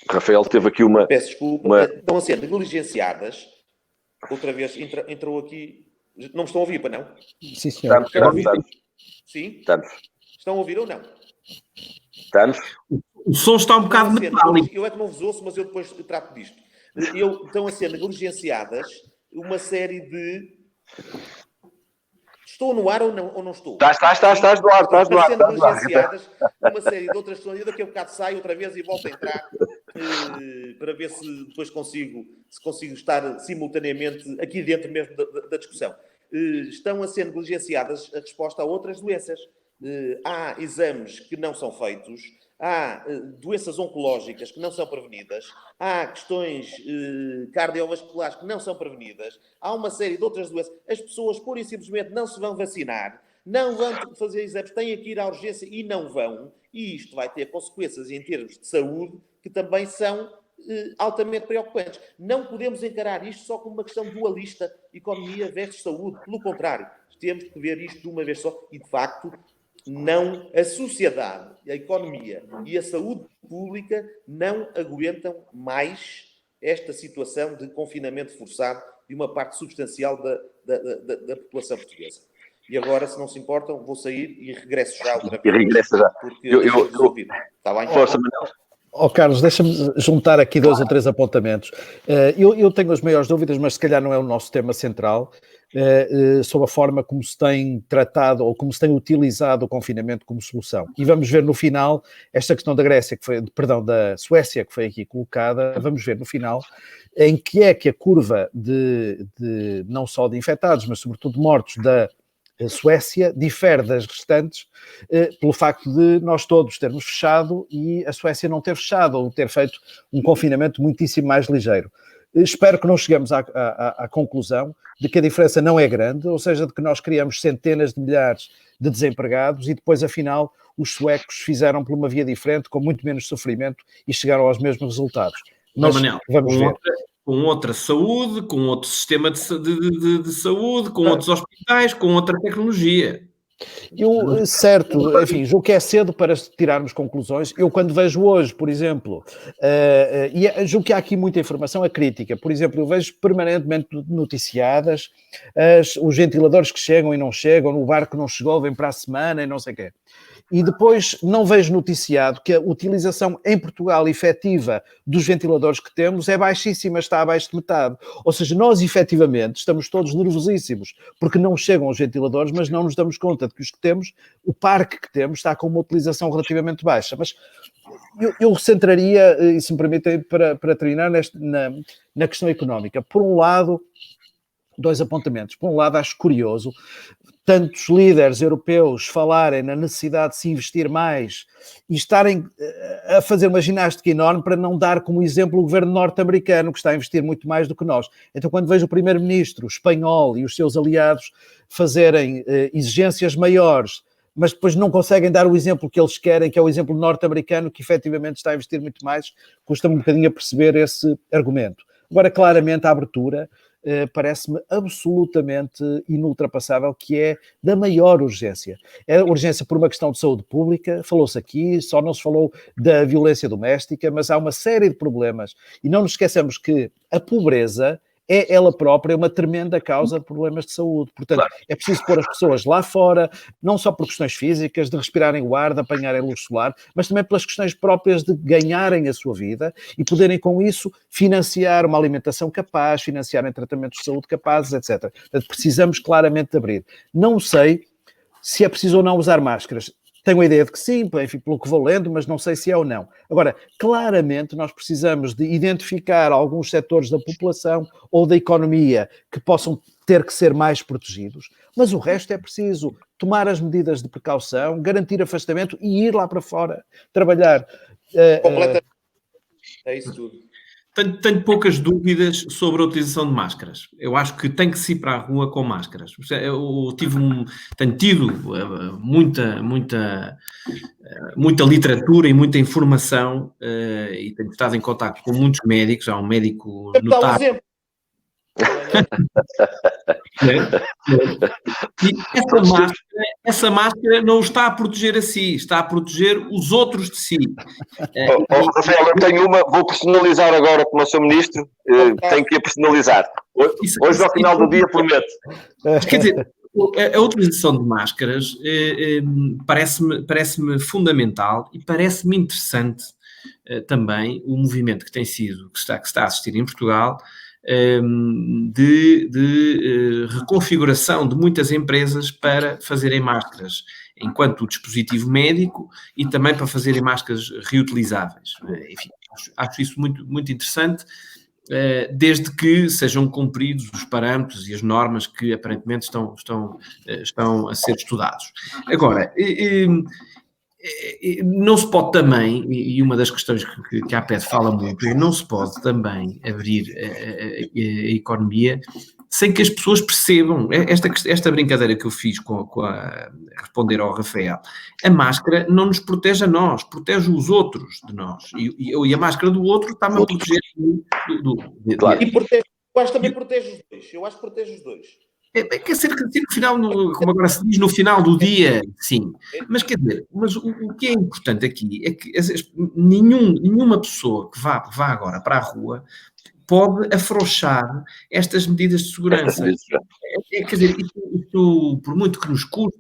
Speaker 1: Rafael teve aqui uma...
Speaker 3: Peço desculpa, estão a ser negligenciadas. Outra vez entrou aqui... Não me estão a ouvir, para não?
Speaker 4: Sim, senhor.
Speaker 1: Estamos.
Speaker 3: Sim?
Speaker 1: Estamos.
Speaker 3: Estão a ouvir ou não?
Speaker 1: Estamos.
Speaker 2: O som está um bocado metálico.
Speaker 3: Eu é que não vos ouço, mas eu depois trato disto. Estão a ser negligenciadas uma série de... Estou no ar ou não estou?
Speaker 1: Estás no ar.
Speaker 3: Estão a ser negligenciadas uma série de outras questões. Eu daqui a bocado saio outra vez e volto a entrar para ver se depois consigo estar simultaneamente aqui dentro mesmo da discussão. Estão a ser negligenciadas a resposta a outras doenças. Há exames que não são feitos, há doenças oncológicas que não são prevenidas, há questões cardiovasculares que não são prevenidas, há uma série de outras doenças. As pessoas, pura e simplesmente, não se vão vacinar, não vão fazer exames, têm que ir à urgência e não vão. E isto vai ter consequências em termos de saúde que também são altamente preocupantes. Não podemos encarar isto só como uma questão dualista, economia versus saúde. Pelo contrário, temos que ver isto de uma vez só e, de facto, não, a sociedade, a economia e a saúde pública não aguentam mais esta situação de confinamento forçado de uma parte substancial da população portuguesa. E agora, se não se importam, vou sair e regresso já outra vez.
Speaker 1: Regressa já.
Speaker 3: Porque eu está bem?
Speaker 1: Força, Manuel.
Speaker 4: Carlos, deixa-me juntar aqui 2 ou 3 apontamentos. Eu tenho as maiores dúvidas, mas se calhar não é o nosso tema central, sobre a forma como se tem tratado ou como se tem utilizado o confinamento como solução. E vamos ver no final, esta questão da Grécia, da Suécia, que foi aqui colocada, vamos ver no final em que é que a curva de não só de infectados, mas sobretudo de mortos da Suécia difere das restantes pelo facto de nós todos termos fechado e a Suécia não ter fechado ou ter feito um confinamento muitíssimo mais ligeiro. Espero que não cheguemos à conclusão de que a diferença não é grande, ou seja, de que nós criamos centenas de milhares de desempregados e depois, afinal, os suecos fizeram por uma via diferente, com muito menos sofrimento e chegaram aos mesmos resultados. Mas
Speaker 2: Manel,
Speaker 4: vamos ver.
Speaker 2: Com outra saúde, com outro sistema de saúde, com outros hospitais, com outra tecnologia.
Speaker 4: Certo, enfim, julgo que é cedo para tirarmos conclusões. Eu, quando vejo hoje, por exemplo, e julgo que há aqui muita informação crítica. Por exemplo, eu vejo permanentemente noticiadas os ventiladores que chegam e não chegam, o barco não chegou, vem para a semana e não sei o quê. E depois não vejo noticiado que a utilização em Portugal efetiva dos ventiladores que temos é baixíssima, está abaixo de metade. Ou seja, nós efetivamente estamos todos nervosíssimos porque não chegam os ventiladores, mas não nos damos conta de que os que temos, o parque que temos está com uma utilização relativamente baixa. Mas eu centraria, e se me permitem, para terminar, na questão económica. Por um lado, 2 apontamentos. Por um lado, acho curioso tantos líderes europeus falarem na necessidade de se investir mais e estarem a fazer uma ginástica enorme para não dar como exemplo o governo norte-americano, que está a investir muito mais do que nós. Então, quando vejo o primeiro-ministro espanhol e os seus aliados fazerem exigências maiores, mas depois não conseguem dar o exemplo que eles querem, que é o exemplo norte-americano, que efetivamente está a investir muito mais, custa-me um bocadinho a perceber esse argumento. Agora, claramente, a abertura parece-me absolutamente inultrapassável, que é da maior urgência. É urgência por uma questão de saúde pública, falou-se aqui, só não se falou da violência doméstica, mas há uma série de problemas. E não nos esqueçamos que a pobreza é ela própria uma tremenda causa de problemas de saúde. Portanto, é preciso pôr as pessoas lá fora, não só por questões físicas, de respirarem o ar, de apanharem luz solar, mas também pelas questões próprias de ganharem a sua vida e poderem, com isso, financiar uma alimentação capaz, financiarem tratamentos de saúde capazes, etc. Portanto, precisamos claramente de abrir. Não sei se é preciso ou não usar máscaras. Tenho a ideia de que sim, enfim, pelo que vou lendo, mas não sei se é ou não. Agora, claramente nós precisamos de identificar alguns setores da população ou da economia que possam ter que ser mais protegidos, mas o resto é preciso tomar as medidas de precaução, garantir afastamento e ir lá para fora, trabalhar.
Speaker 3: Completamente. É isso tudo.
Speaker 2: Tenho poucas dúvidas sobre a utilização de máscaras. Eu acho que tem que se ir para a rua com máscaras. Tenho tido muita literatura e muita informação e tenho estado em contato com muitos médicos. Há um médico notável. E essa máscara não está a proteger a si, está a proteger os outros de si.
Speaker 1: Rafael, eu tenho uma, vou personalizar agora como eu sou ministro, tenho que a personalizar. Hoje ao final do dia prometo.
Speaker 2: Quer dizer, a utilização de máscaras parece-me fundamental e parece-me interessante também o movimento que está a assistir em Portugal, de reconfiguração de muitas empresas para fazerem máscaras enquanto dispositivo médico e também para fazerem máscaras reutilizáveis. Enfim, acho isso muito, muito interessante, desde que sejam cumpridos os parâmetros e as normas que aparentemente estão a ser estudados. Agora, não se pode também, e uma das questões que a APED fala muito, não se pode também abrir a economia sem que as pessoas percebam. Esta brincadeira que eu fiz a responder ao Rafael, a máscara não nos protege a nós, protege os outros de nós, e a máscara do outro está-me a proteger
Speaker 1: Claro.
Speaker 3: E protege, eu acho que também protege os dois. Eu acho que protege os dois.
Speaker 2: Quer dizer que no final, como agora se diz, no final do dia, sim. Mas quer dizer, o que é importante aqui é que nenhuma pessoa que vá agora para a rua pode afrouxar estas medidas de segurança. Quer dizer, isto, por muito que nos custe,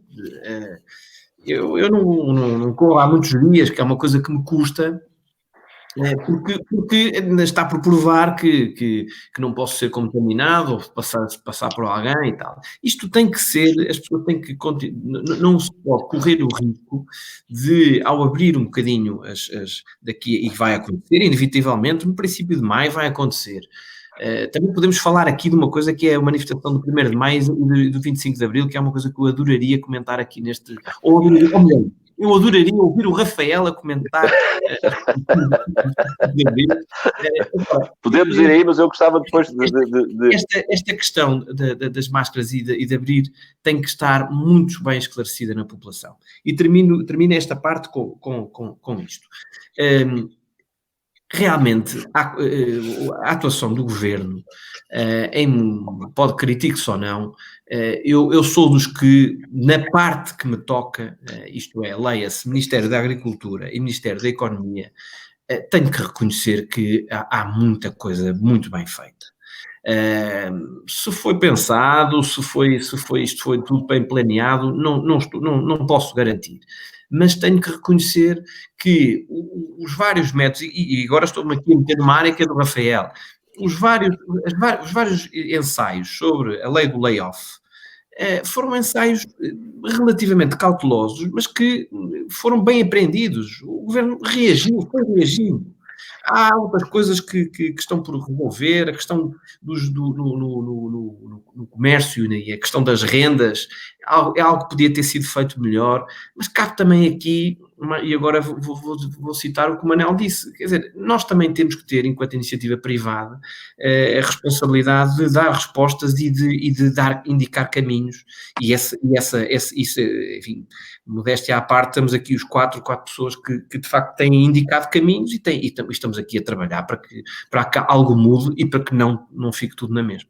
Speaker 2: eu não corro há muitos dias, que é uma coisa que me custa, porque está por provar que não posso ser contaminado ou passar por alguém e tal. Isto tem que ser, as pessoas têm que não se pode correr o risco de, ao abrir um bocadinho daqui, e vai acontecer, inevitavelmente, no princípio de maio vai acontecer. Também podemos falar aqui de uma coisa que é a manifestação do 1º de maio e do 25 de abril, que é uma coisa que eu adoraria comentar aqui neste... Ou melhor, eu adoraria ouvir o Rafael a comentar.
Speaker 1: Podemos ir aí, mas eu gostava depois de...
Speaker 2: Esta questão das máscaras e de abrir tem que estar muito bem esclarecida na população. E termino esta parte com isto. Realmente, a atuação do governo, pode criticar-se ou não, eu sou dos que, na parte que me toca, isto é, leia-se Ministério da Agricultura e Ministério da Economia, tenho que reconhecer que há muita coisa muito bem feita. Se foi pensado, se isto foi tudo bem planeado, não posso garantir. Mas tenho que reconhecer que os vários métodos, e agora estou-me aqui a meter numa área que é do Rafael, os vários ensaios sobre a lei do layoff foram ensaios relativamente cautelosos, mas que foram bem apreendidos. O governo foi reagindo. Há outras coisas que estão por resolver, a questão no comércio e a questão das rendas, é algo que podia ter sido feito melhor, mas cabe também aqui, e agora vou citar o que o Manel disse, quer dizer, nós também temos que ter, enquanto iniciativa privada, a responsabilidade de dar respostas e de indicar caminhos, e isso, enfim, modéstia à parte, estamos aqui os quatro pessoas que de facto têm indicado caminhos e estamos aqui a trabalhar para que algo mude e para que não fique tudo na mesma.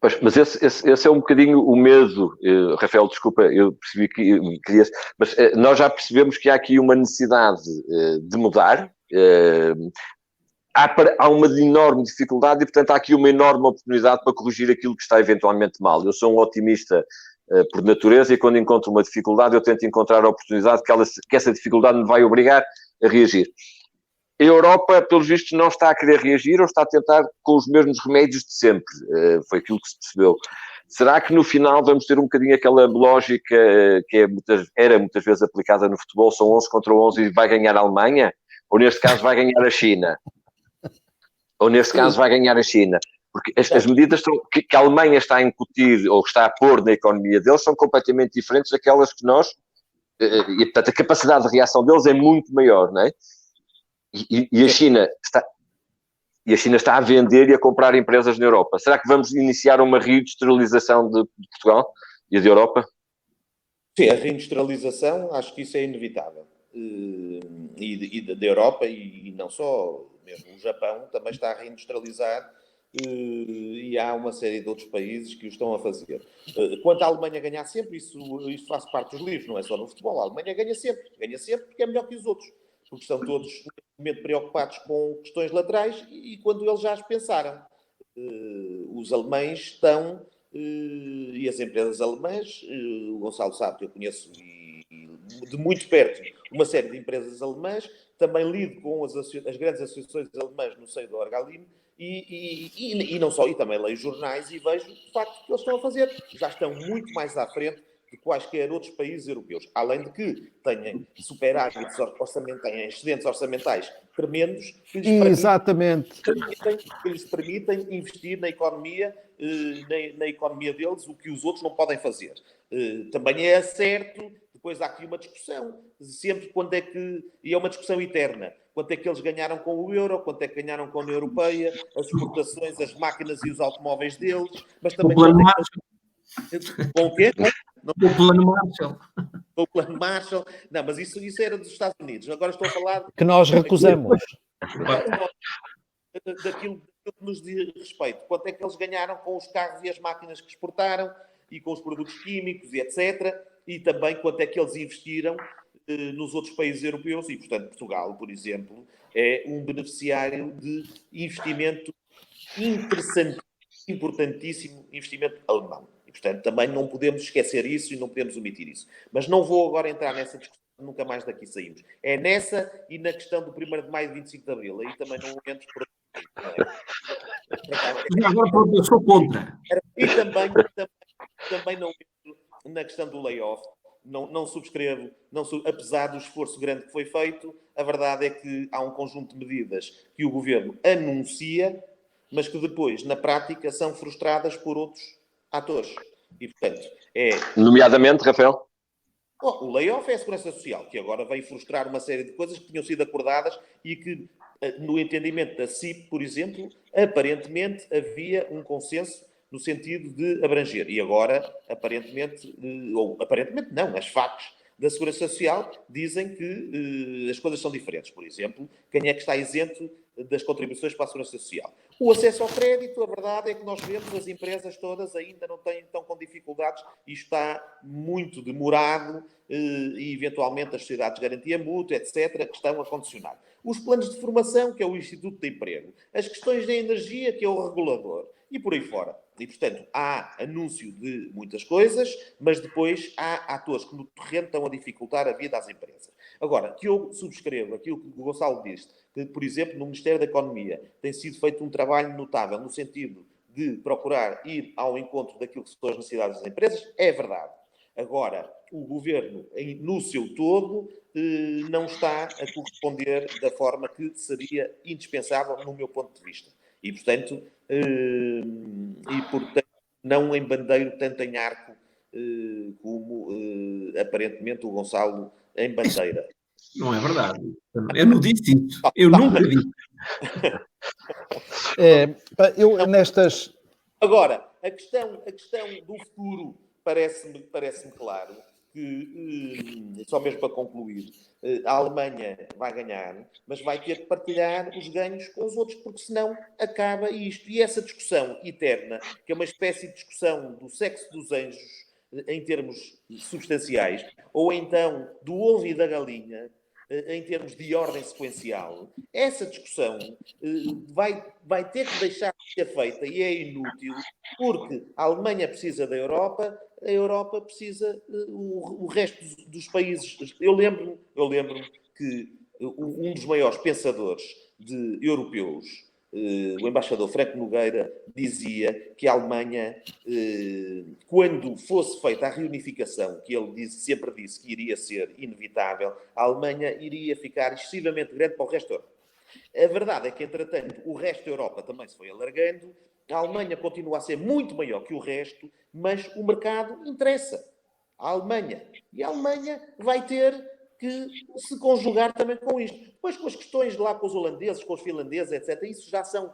Speaker 1: Pois, mas esse é um bocadinho o medo, Rafael, desculpa, eu percebi que querias, mas nós já percebemos que há aqui uma necessidade de mudar, há uma enorme dificuldade e, portanto, há aqui uma enorme oportunidade para corrigir aquilo que está eventualmente mal. Eu sou um otimista por natureza e quando encontro uma dificuldade eu tento encontrar a oportunidade que essa dificuldade me vai obrigar a reagir. A Europa, pelos vistos, não está a querer reagir ou está a tentar com os mesmos remédios de sempre. Foi aquilo que se percebeu. Será que no final vamos ter um bocadinho aquela lógica que era muitas vezes aplicada no futebol, são 11 contra 11 e vai ganhar a Alemanha? Ou neste caso vai ganhar a China? Porque as medidas que a Alemanha está a incutir ou está a pôr na economia deles são completamente diferentes daquelas que nós... E, portanto, a capacidade de reação deles é muito maior, não é? E a China está a vender e a comprar empresas na Europa. Será que vamos iniciar uma reindustrialização de Portugal e da Europa?
Speaker 3: Sim, a reindustrialização, acho que isso é inevitável. E da Europa, e não só, mesmo o Japão também está a reindustrializar, e há uma série de outros países que o estão a fazer. Quanto à Alemanha ganhar sempre, isso faz parte dos livros, não é só no futebol. A Alemanha ganha sempre porque é melhor que os outros. Porque estão todos, neste momento, preocupados com questões laterais e quando eles já as pensaram. Os alemães estão, e as empresas alemãs, o Gonçalo sabe que eu conheço de muito perto uma série de empresas alemãs, também lido com as grandes associações alemãs no seio do Orgalim e não só, e também leio jornais e vejo de facto que eles estão a fazer. Já estão muito mais à frente de quaisquer outros países europeus. Além de que têm superávites orçamentais, têm excedentes orçamentais tremendos que lhes permitem investir na economia, na economia deles, o que os outros não podem fazer. Também é certo, depois há aqui uma discussão, sempre quando é que... E é uma discussão eterna. Quanto é que eles ganharam com o euro, quanto é que ganharam com a União Europeia, as exportações, as máquinas e os automóveis deles, mas também... Com o quê?
Speaker 2: O plano Marshall.
Speaker 3: O plano Marshall. Não, mas isso era dos Estados Unidos. Agora estou a falar...
Speaker 4: Que nós recusamos.
Speaker 3: Daquilo que nos diz respeito. Quanto é que eles ganharam com os carros e as máquinas que exportaram e com os produtos químicos e etc. E também quanto é que eles investiram nos outros países europeus. E, portanto, Portugal, por exemplo, é um beneficiário de investimento interessante, importantíssimo, investimento alemão. E, portanto, também não podemos esquecer isso e não podemos omitir isso. Mas não vou agora entrar nessa discussão, nunca mais daqui saímos. É nessa e na questão do 1º de maio e 25 de abril. Aí também não entro por aí.
Speaker 2: Agora, pronto, eu sou contra.
Speaker 3: E também não entro na questão do layoff. Não subscrevo, apesar do esforço grande que foi feito, a verdade é que há um conjunto de medidas que o Governo anuncia, mas que depois, na prática, são frustradas por outros atores. E, portanto,
Speaker 1: Nomeadamente, Rafael?
Speaker 3: O layoff é a Segurança Social, que agora vem frustrar uma série de coisas que tinham sido acordadas e que, no entendimento da CIP, por exemplo, aparentemente havia um consenso no sentido de abranger. E agora, aparentemente não, as factos da Segurança Social dizem que as coisas são diferentes. Por exemplo, quem é que está isento das contribuições para a Segurança Social? O acesso ao crédito, a verdade é que nós vemos as empresas todas ainda estão com dificuldades e está muito demorado e, eventualmente, as sociedades de garantia mútua, etc., que estão a condicionar. Os planos de formação, que é o Instituto de Emprego. As questões da energia, que é o regulador. E por aí fora. E, portanto, há anúncio de muitas coisas, mas depois há atores que no terreno estão a dificultar a vida às empresas. Agora, que eu subscrevo aquilo que o Gonçalo disse, que, por exemplo, no Ministério da Economia tem sido feito um trabalho notável no sentido de procurar ir ao encontro daquilo que são as necessidades das empresas, é verdade. Agora, o Governo, no seu todo, não está a corresponder da forma que seria indispensável, no meu ponto de vista. E, portanto, não em bandeiro, tanto em arco, como aparentemente o Gonçalo em bandeira.
Speaker 2: Não é verdade. Eu não disse isso. Eu nunca disse.
Speaker 3: Agora, a questão do futuro parece-me claro. que, só mesmo para concluir, a Alemanha vai ganhar, mas vai ter que partilhar os ganhos com os outros, porque senão acaba isto. E essa discussão eterna, que é uma espécie de discussão do sexo dos anjos, em termos substanciais, ou então do ovo e da galinha, em termos de ordem sequencial, essa discussão vai ter que deixar de ser feita e é inútil, porque a Alemanha precisa da Europa, a Europa precisa o resto dos países. Eu lembro-me que um dos maiores pensadores europeus, o embaixador Franco Nogueira, dizia que a Alemanha, quando fosse feita a reunificação, que ele sempre disse que iria ser inevitável, a Alemanha iria ficar excessivamente grande para o resto da Europa. A verdade é que, entretanto, o resto da Europa também se foi alargando, a Alemanha continua a ser muito maior que o resto, mas o mercado interessa à Alemanha. E a Alemanha vai ter que se conjugar também com isto. Depois, com as questões lá com os holandeses, com os finlandeses, etc., isso já são...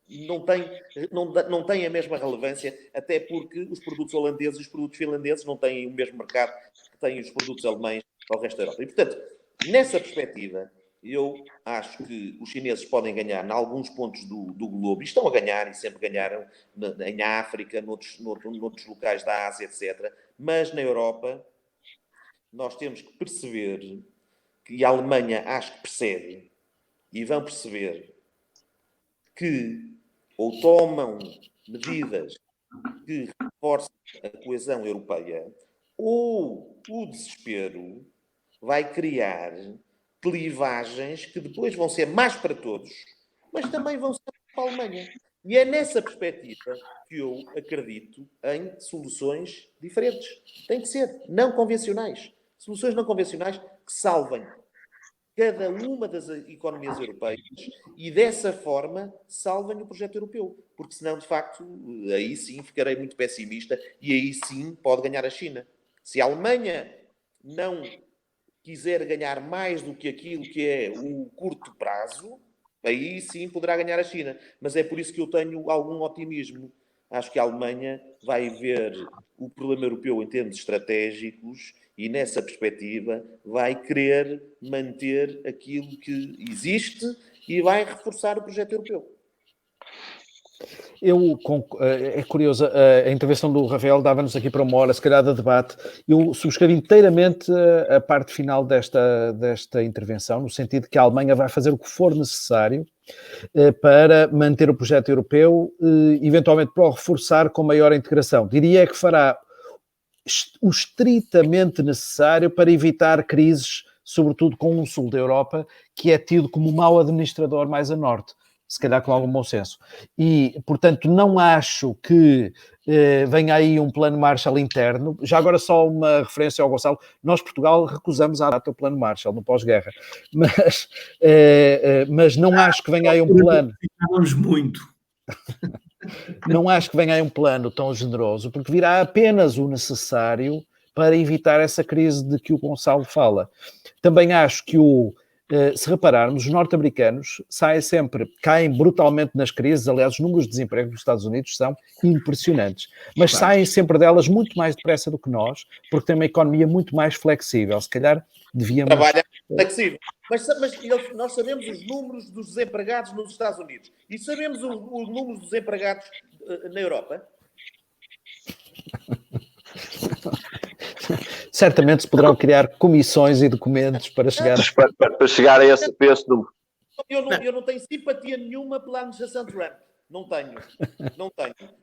Speaker 3: Não tem a mesma relevância, até porque os produtos holandeses e os produtos finlandeses não têm o mesmo mercado que têm os produtos alemães ao resto da Europa. E, portanto, nessa perspectiva, eu acho que os chineses podem ganhar em alguns pontos do globo, e estão a ganhar, e sempre ganharam em África, noutros locais da Ásia, etc. Mas na Europa, nós temos que perceber, que a Alemanha acho que percebe, e vão perceber, que ou tomam medidas que reforçam a coesão europeia, ou o desespero vai criar clivagens que depois vão ser más para todos, mas também vão ser para a Alemanha. E é nessa perspectiva que eu acredito em soluções diferentes. Tem que ser não convencionais. Soluções não convencionais que salvem cada uma das economias europeias e, dessa forma, salvem o projeto europeu. Porque senão, de facto, aí sim ficarei muito pessimista e aí sim pode ganhar a China. Se a Alemanha não quiser ganhar mais do que aquilo que é o curto prazo, aí sim poderá ganhar a China. Mas é por isso que eu tenho algum otimismo. Acho que a Alemanha vai ver o problema europeu em termos estratégicos e, nessa perspectiva, vai querer manter aquilo que existe e vai reforçar o projeto europeu.
Speaker 4: É curioso, a intervenção do Rafael dava-nos aqui para uma hora, se calhar, de debate. Eu subscrevo inteiramente a parte final desta intervenção, no sentido que a Alemanha vai fazer o que for necessário para manter o projeto europeu, eventualmente para o reforçar com maior integração. Diria que fará o estritamente necessário para evitar crises, sobretudo com o sul da Europa, que é tido como o mau administrador mais a norte, se calhar com algum bom senso. E, portanto, não acho que venha aí um plano Marshall interno. Já agora só uma referência ao Gonçalo. Nós, Portugal, recusamos à data o plano Marshall no pós-guerra. Mas não acho que venha aí um plano...
Speaker 2: Ficamos muito.
Speaker 4: Não acho que venha aí um plano tão generoso, porque virá apenas o necessário para evitar essa crise de que o Gonçalo fala. Também acho que se repararmos, os norte-americanos caem brutalmente nas crises. Aliás, os números de desemprego dos Estados Unidos são impressionantes, mas saem sempre delas muito mais depressa do que nós, porque têm uma economia muito mais flexível. Se calhar devíamos...
Speaker 3: Trabalha flexível. Mas nós sabemos os números dos desempregados nos Estados Unidos e sabemos os números dos desempregados na Europa.
Speaker 4: Certamente se poderão criar comissões e documentos para chegar
Speaker 1: para chegar a esse número.
Speaker 3: Eu não tenho simpatia nenhuma pela administração Trump. Não tenho.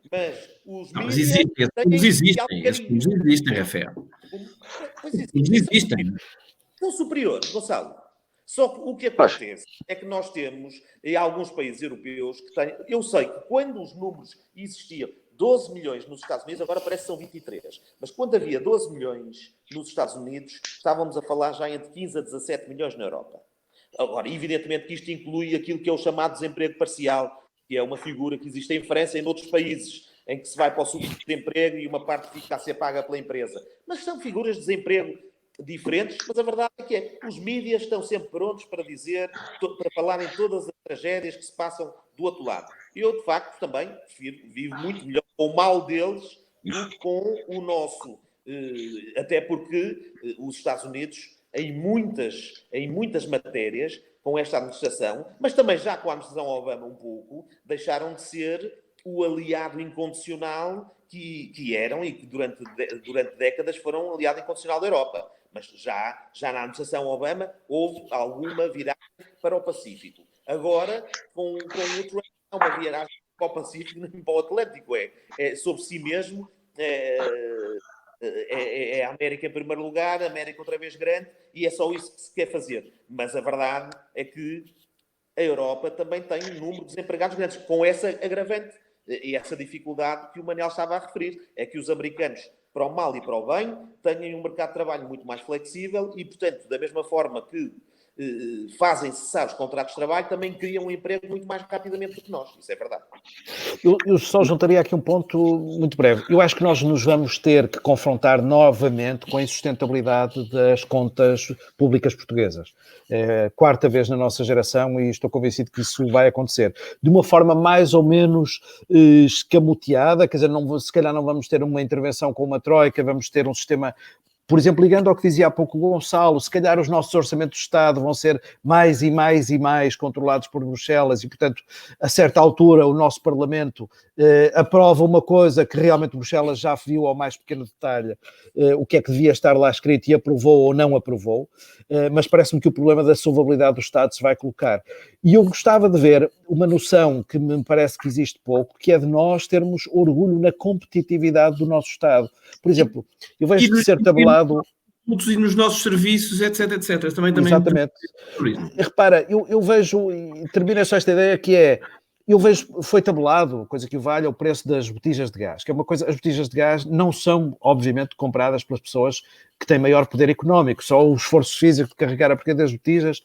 Speaker 3: Mas os mídias...
Speaker 2: Esses existem, Rafael. Existem.
Speaker 3: São superiores, Gonçalo. Só que o que acontece é que nós temos, em alguns países europeus, que têm... Eu sei que quando os números existiam, 12 milhões nos Estados Unidos, agora parece que são 23. Mas quando havia 12 milhões nos Estados Unidos, estávamos a falar já entre 15 a 17 milhões na Europa. Agora, evidentemente que isto inclui aquilo que é o chamado desemprego parcial, que é uma figura que existe em França e em outros países, em que se vai para o subdesemprego e uma parte fica a ser paga pela empresa. Mas são figuras de desemprego diferentes, mas a verdade é que os mídias estão sempre prontos para para falar em todas as tragédias que se passam do outro lado. Eu, de facto, também vivo muito melhor com o mal deles do que com o nosso Até porque os Estados Unidos, em muitas matérias, com esta administração, mas também já com a administração Obama um pouco, deixaram de ser o aliado incondicional que eram e que durante décadas foram aliado incondicional da Europa. Mas já na administração Obama houve alguma viragem para o Pacífico. Agora, com o Trump, não uma viragem para o Pacífico nem para o Atlântico. É sobre si mesmo, é a América em primeiro lugar, a América outra vez grande, e é só isso que se quer fazer. Mas a verdade é que a Europa também tem um número de desempregados grandes, com essa agravante e essa dificuldade que o Manel estava a referir. É que os americanos, para o mal e para o bem, têm um mercado de trabalho muito mais flexível e, portanto, da mesma forma que fazem cessar os contratos de trabalho, também criam um emprego muito mais rapidamente do que nós. Isso é verdade.
Speaker 4: Eu só juntaria aqui um ponto muito breve. Eu acho que nós nos vamos ter que confrontar novamente com a insustentabilidade das contas públicas portuguesas. É a quarta vez na nossa geração e estou convencido que isso vai acontecer. De uma forma mais ou menos escamoteada, quer dizer, se calhar não vamos ter uma intervenção com uma troika, vamos ter um sistema... Por exemplo, ligando ao que dizia há pouco o Gonçalo, se calhar os nossos orçamentos de Estado vão ser mais e mais e mais controlados por Bruxelas e, portanto, a certa altura o nosso Parlamento aprova uma coisa que realmente Bruxelas já viu ao mais pequeno detalhe o que é que devia estar lá escrito e aprovou ou não aprovou, mas parece-me que o problema da solvabilidade do Estado se vai colocar. E eu gostava de ver uma noção que me parece que existe pouco, que é de nós termos orgulho na competitividade do nosso Estado. Por exemplo, eu vejo de ser tabelado...
Speaker 2: E nos nossos serviços, etc, etc. Também
Speaker 4: exatamente. Repara, eu vejo, e termina só esta ideia que é, eu vejo, foi tabelado, coisa que o vale, o preço das botijas de gás, que é uma coisa, as botijas de gás não são, obviamente, compradas pelas pessoas que têm maior poder económico, só o esforço físico de carregar a porcaria das botijas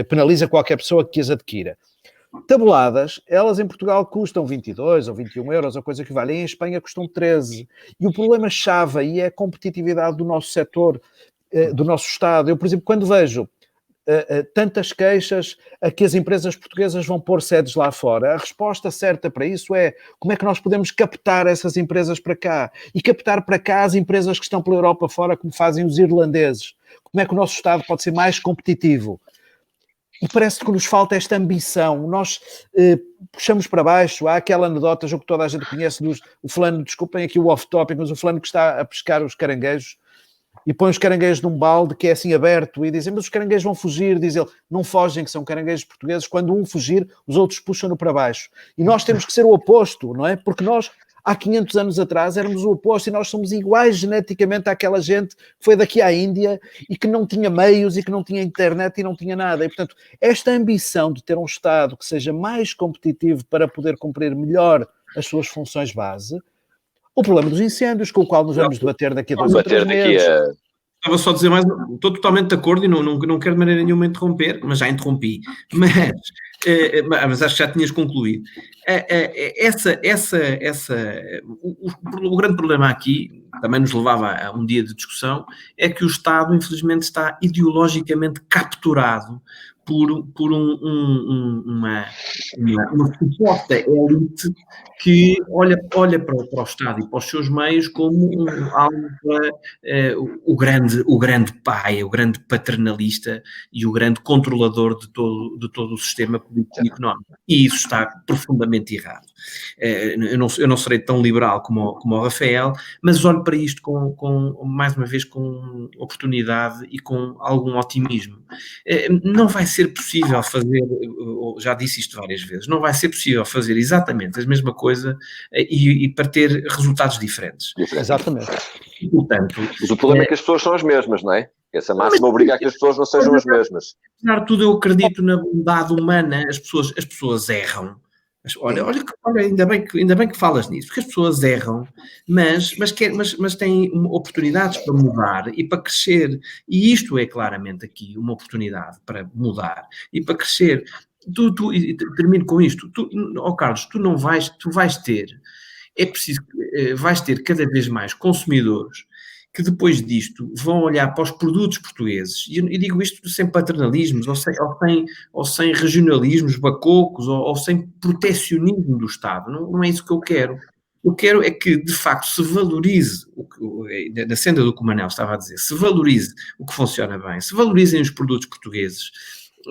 Speaker 4: penaliza qualquer pessoa que as adquira. Tabuladas, elas em Portugal custam 22 ou 21 euros, a coisa que vale. Em Espanha custam 13. E o problema-chave aí é a competitividade do nosso setor, do nosso Estado. Eu, por exemplo, quando vejo tantas queixas a que as empresas portuguesas vão pôr sedes lá fora, a resposta certa para isso é como é que nós podemos captar essas empresas para cá e captar para cá as empresas que estão pela Europa fora, como fazem os irlandeses. Como é que o nosso Estado pode ser mais competitivo? E parece que nos falta esta ambição. Nós puxamos para baixo. Há aquela anedota, jogo que toda a gente conhece, o fulano, desculpem aqui o off-topic, mas o fulano que está a pescar os caranguejos e põe os caranguejos num balde que é assim aberto e dizem, mas os caranguejos vão fugir. Diz ele, não fogem, que são caranguejos portugueses. Quando um fugir, os outros puxam-no para baixo. E nós temos que ser o oposto, não é? Porque nós... Há 500 anos atrás éramos o oposto e nós somos iguais geneticamente àquela gente que foi daqui à Índia e que não tinha meios e que não tinha internet e não tinha nada. E, portanto, esta ambição de ter um Estado que seja mais competitivo para poder cumprir melhor as suas funções base, o problema dos incêndios, com o qual nos vamos debater daqui a 2 ou 3 meses.
Speaker 2: Estava só a dizer mais, estou totalmente de acordo e não quero de maneira nenhuma interromper, mas já interrompi. Mas acho que já tinhas concluído. O grande problema aqui, também nos levava a um dia de discussão, é que o Estado, infelizmente, está ideologicamente capturado por uma suposta elite que olha para o Estado e para os seus meios como algo para o grande pai, o grande paternalista e o grande controlador de todo o sistema político e económico. E isso está profundamente errado. Eu não serei tão liberal como o Rafael, mas olho para isto mais uma vez com oportunidade e com algum otimismo. Não vai ser possível fazer, já disse isto várias vezes, não vai ser possível fazer exatamente a mesma coisa e para ter resultados diferentes.
Speaker 4: Exatamente.
Speaker 2: E, portanto,
Speaker 1: mas o problema é que as pessoas são as mesmas, não é? Essa máxima obriga a que as pessoas não sejam as mesmas.
Speaker 2: Apesar de tudo, eu acredito na bondade humana, as pessoas erram. Olha, ainda bem que falas nisso, porque as pessoas erram, mas têm oportunidades para mudar e para crescer, e isto é claramente aqui uma oportunidade para mudar e para crescer. E termino com isto, Carlos, tu vais ter cada vez mais consumidores que depois disto vão olhar para os produtos portugueses, e digo isto sem paternalismos, ou sem regionalismos bacocos, ou sem protecionismo do Estado, não é isso que eu quero. Eu quero é que, de facto, se valorize, na senda do que o Manel estava a dizer, se valorize o que funciona bem, se valorizem os produtos portugueses,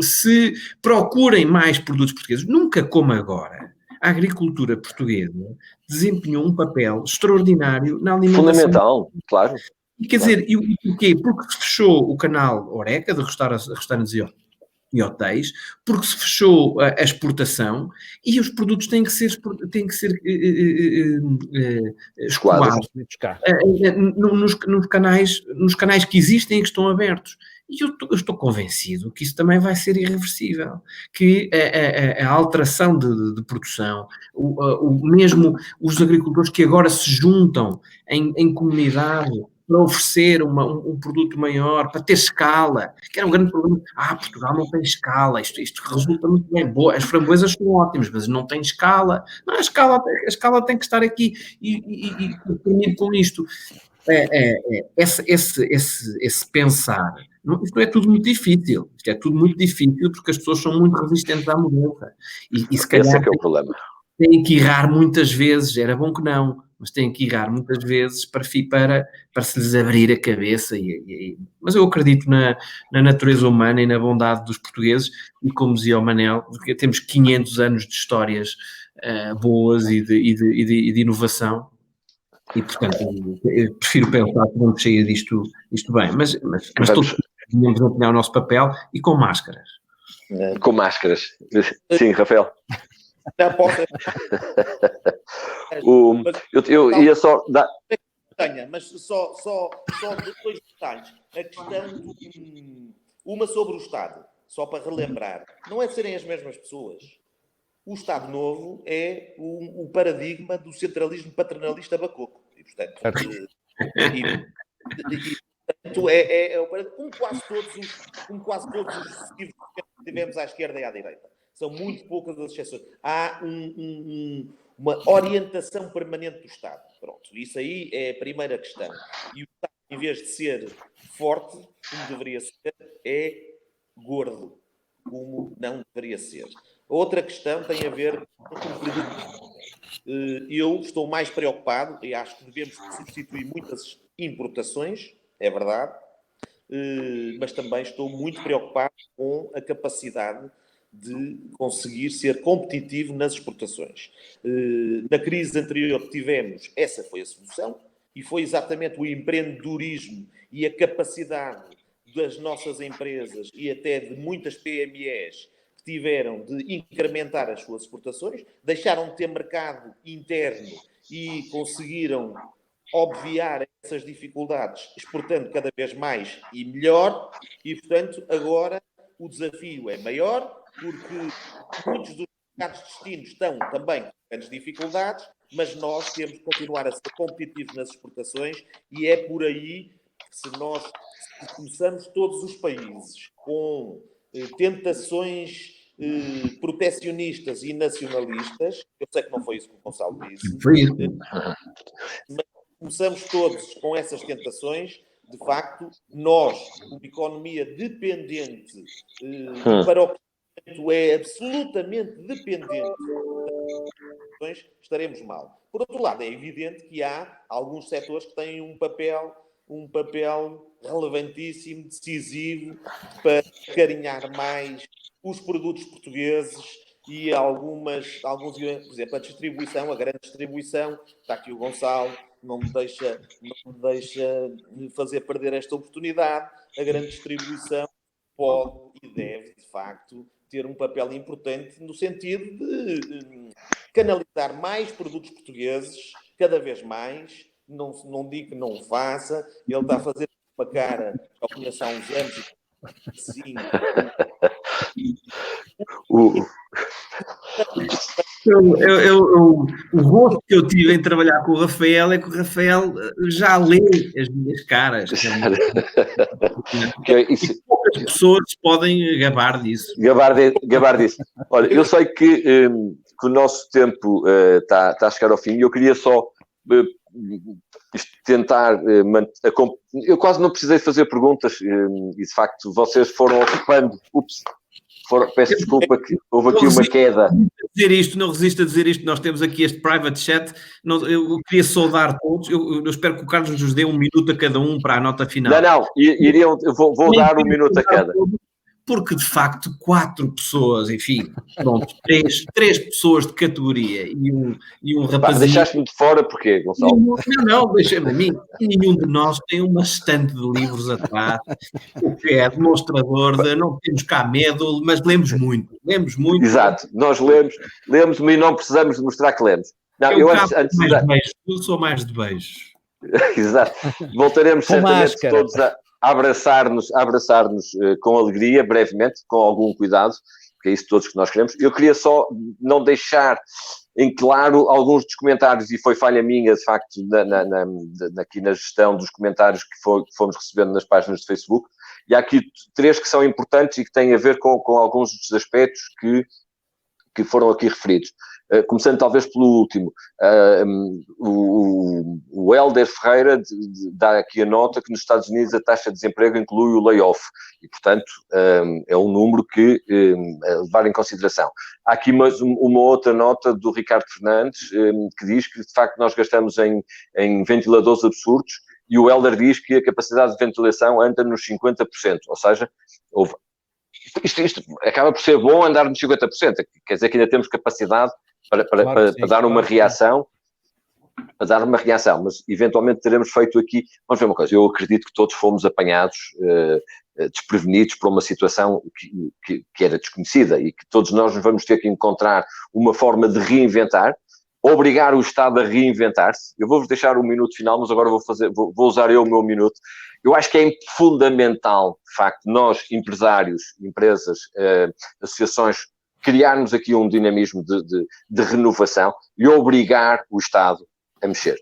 Speaker 2: se procurem mais produtos portugueses, nunca como agora. A agricultura portuguesa desempenhou um papel extraordinário na alimentação.
Speaker 1: Fundamental, claro.
Speaker 2: E quer dizer, e o quê? Porque se fechou o canal Horeca de restaurantes e hotéis, porque se fechou a exportação e os produtos têm que ser escoados nos canais que existem e que estão abertos. E eu estou convencido que isso também vai ser irreversível, que a alteração de produção, mesmo os agricultores que agora se juntam em comunidade para oferecer um produto maior, para ter escala, que era um grande problema. Portugal não tem escala, isto resulta muito bem. Boa, as framboesas são ótimas, mas não tem escala. Não, a escala tem que estar aqui e termino com isto. Esse pensar, isto é tudo muito difícil, isto é tudo muito difícil porque as pessoas são muito resistentes à mudança e se calhar
Speaker 1: esse é que é o problema.
Speaker 2: Têm que errar muitas vezes, era bom que não, mas têm que errar muitas vezes para se lhes abrir a cabeça. Mas eu acredito na natureza humana e na bondade dos portugueses, e como dizia o Manel, porque temos 500 anos de histórias boas e de inovação, e portanto eu prefiro pensar que vamos sair disto bem, mas todos devemos empenhar o nosso papel e com máscaras.
Speaker 1: Com máscaras, sim, Rafael.
Speaker 3: Não posso.
Speaker 1: Eu ia só dar.
Speaker 3: Mas só dois detalhes. A questão uma sobre o Estado, só para relembrar, não é de serem as mesmas pessoas. O Estado Novo é o paradigma do centralismo paternalista bacoco. E, portanto, como quase todos os sucessivos que tivemos à esquerda e à direita. São muito poucas as exceções. Há uma orientação permanente do Estado. Pronto, isso aí é a primeira questão. E o Estado, em vez de ser forte, como deveria ser, é gordo, como não deveria ser. Outra questão tem a ver com o produto. Eu estou mais preocupado, e acho que devemos substituir muitas importações, é verdade, mas também estou muito preocupado com a capacidade de conseguir ser competitivo nas exportações. Na crise anterior que tivemos, essa foi a solução, e foi exatamente o empreendedorismo e a capacidade das nossas empresas e até de muitas PMEs que tiveram de incrementar as suas exportações, deixaram de ter mercado interno e conseguiram obviar essas dificuldades, exportando cada vez mais e melhor, e, portanto, agora o desafio é maior, porque muitos dos mercados destinos estão também com grandes dificuldades, mas nós temos de continuar a ser competitivos nas exportações, e é por aí que se começamos todos os países com tentações protecionistas e nacionalistas, eu sei que não foi isso que o Gonçalo disse, mas começamos todos com essas tentações. De facto, nós, uma economia dependente para o crescimento é absolutamente dependente das ações, estaremos mal. Por outro lado, é evidente que há alguns setores que têm um papel relevantíssimo, decisivo, para carinhar mais os produtos portugueses e alguns, por exemplo, a distribuição, a grande distribuição. Está aqui o Gonçalo, não me deixa fazer perder esta oportunidade. A grande distribuição pode e deve, de facto, ter um papel importante no sentido de canalizar mais produtos portugueses, cada vez mais. Não digo que não o faça. Ele está a fazer uma cara, eu conheço há uns anos, sim.
Speaker 2: O gosto que eu tive em trabalhar com o Rafael é que o Rafael já lê as minhas caras. Poucas pessoas podem gabar disso.
Speaker 1: Gabar disso. Olha, eu sei que o nosso tempo está a chegar ao fim, e eu queria só tentar eu quase não precisei fazer perguntas, e de facto vocês foram ocupando. peço desculpa que houve aqui uma queda.
Speaker 2: Não resisto a dizer isto, nós temos aqui este private chat, eu queria saudar todos, eu espero que o Carlos nos dê 1 minuto a cada um para a nota final.
Speaker 1: Não, vou dar 1 minuto a cada.
Speaker 2: Porque, de facto, 4 pessoas, enfim, pronto, 3 pessoas de categoria e um rapazinho...
Speaker 1: Deixaste-me de fora porquê, Gonçalo?
Speaker 2: Não, deixa-me a mim. Nenhum de nós tem uma estante de livros atrás, o que é demonstrador de não temos cá medo, mas lemos muito.
Speaker 1: Exato, nós lemos e não precisamos de mostrar que lemos. Não,
Speaker 2: eu sou mais de beijos.
Speaker 1: Exato. Voltaremos certamente todos a abraçar-nos com alegria, brevemente, com algum cuidado, porque é isso todos que nós queremos. Eu queria só não deixar em claro alguns dos comentários, e foi falha minha, de facto, aqui na gestão dos comentários que fomos recebendo nas páginas de Facebook. E há aqui 3 que são importantes e que têm a ver com alguns dos aspectos que foram aqui referidos. Começando talvez pelo último, o Helder Ferreira dá aqui a nota que nos Estados Unidos a taxa de desemprego inclui o layoff e, portanto, é um número que levar em consideração. Há aqui uma outra nota do Ricardo Fernandes que diz que, de facto, nós gastamos em ventiladores absurdos e o Helder diz que a capacidade de ventilação anda nos 50%, ou seja, isto acaba por ser bom andar nos 50%, quer dizer que ainda temos capacidade para dar uma reação, mas eventualmente teremos feito aqui, vamos ver uma coisa, eu acredito que todos fomos apanhados, desprevenidos por uma situação que era desconhecida e que todos nós nos vamos ter que encontrar uma forma de reinventar, obrigar o Estado a reinventar-se. Eu vou-vos deixar 1 minuto final, mas agora vou usar o meu minuto. Eu acho que é fundamental, de facto, nós, empresários, empresas, associações, criarmos aqui um dinamismo de renovação e obrigar o Estado a mexer.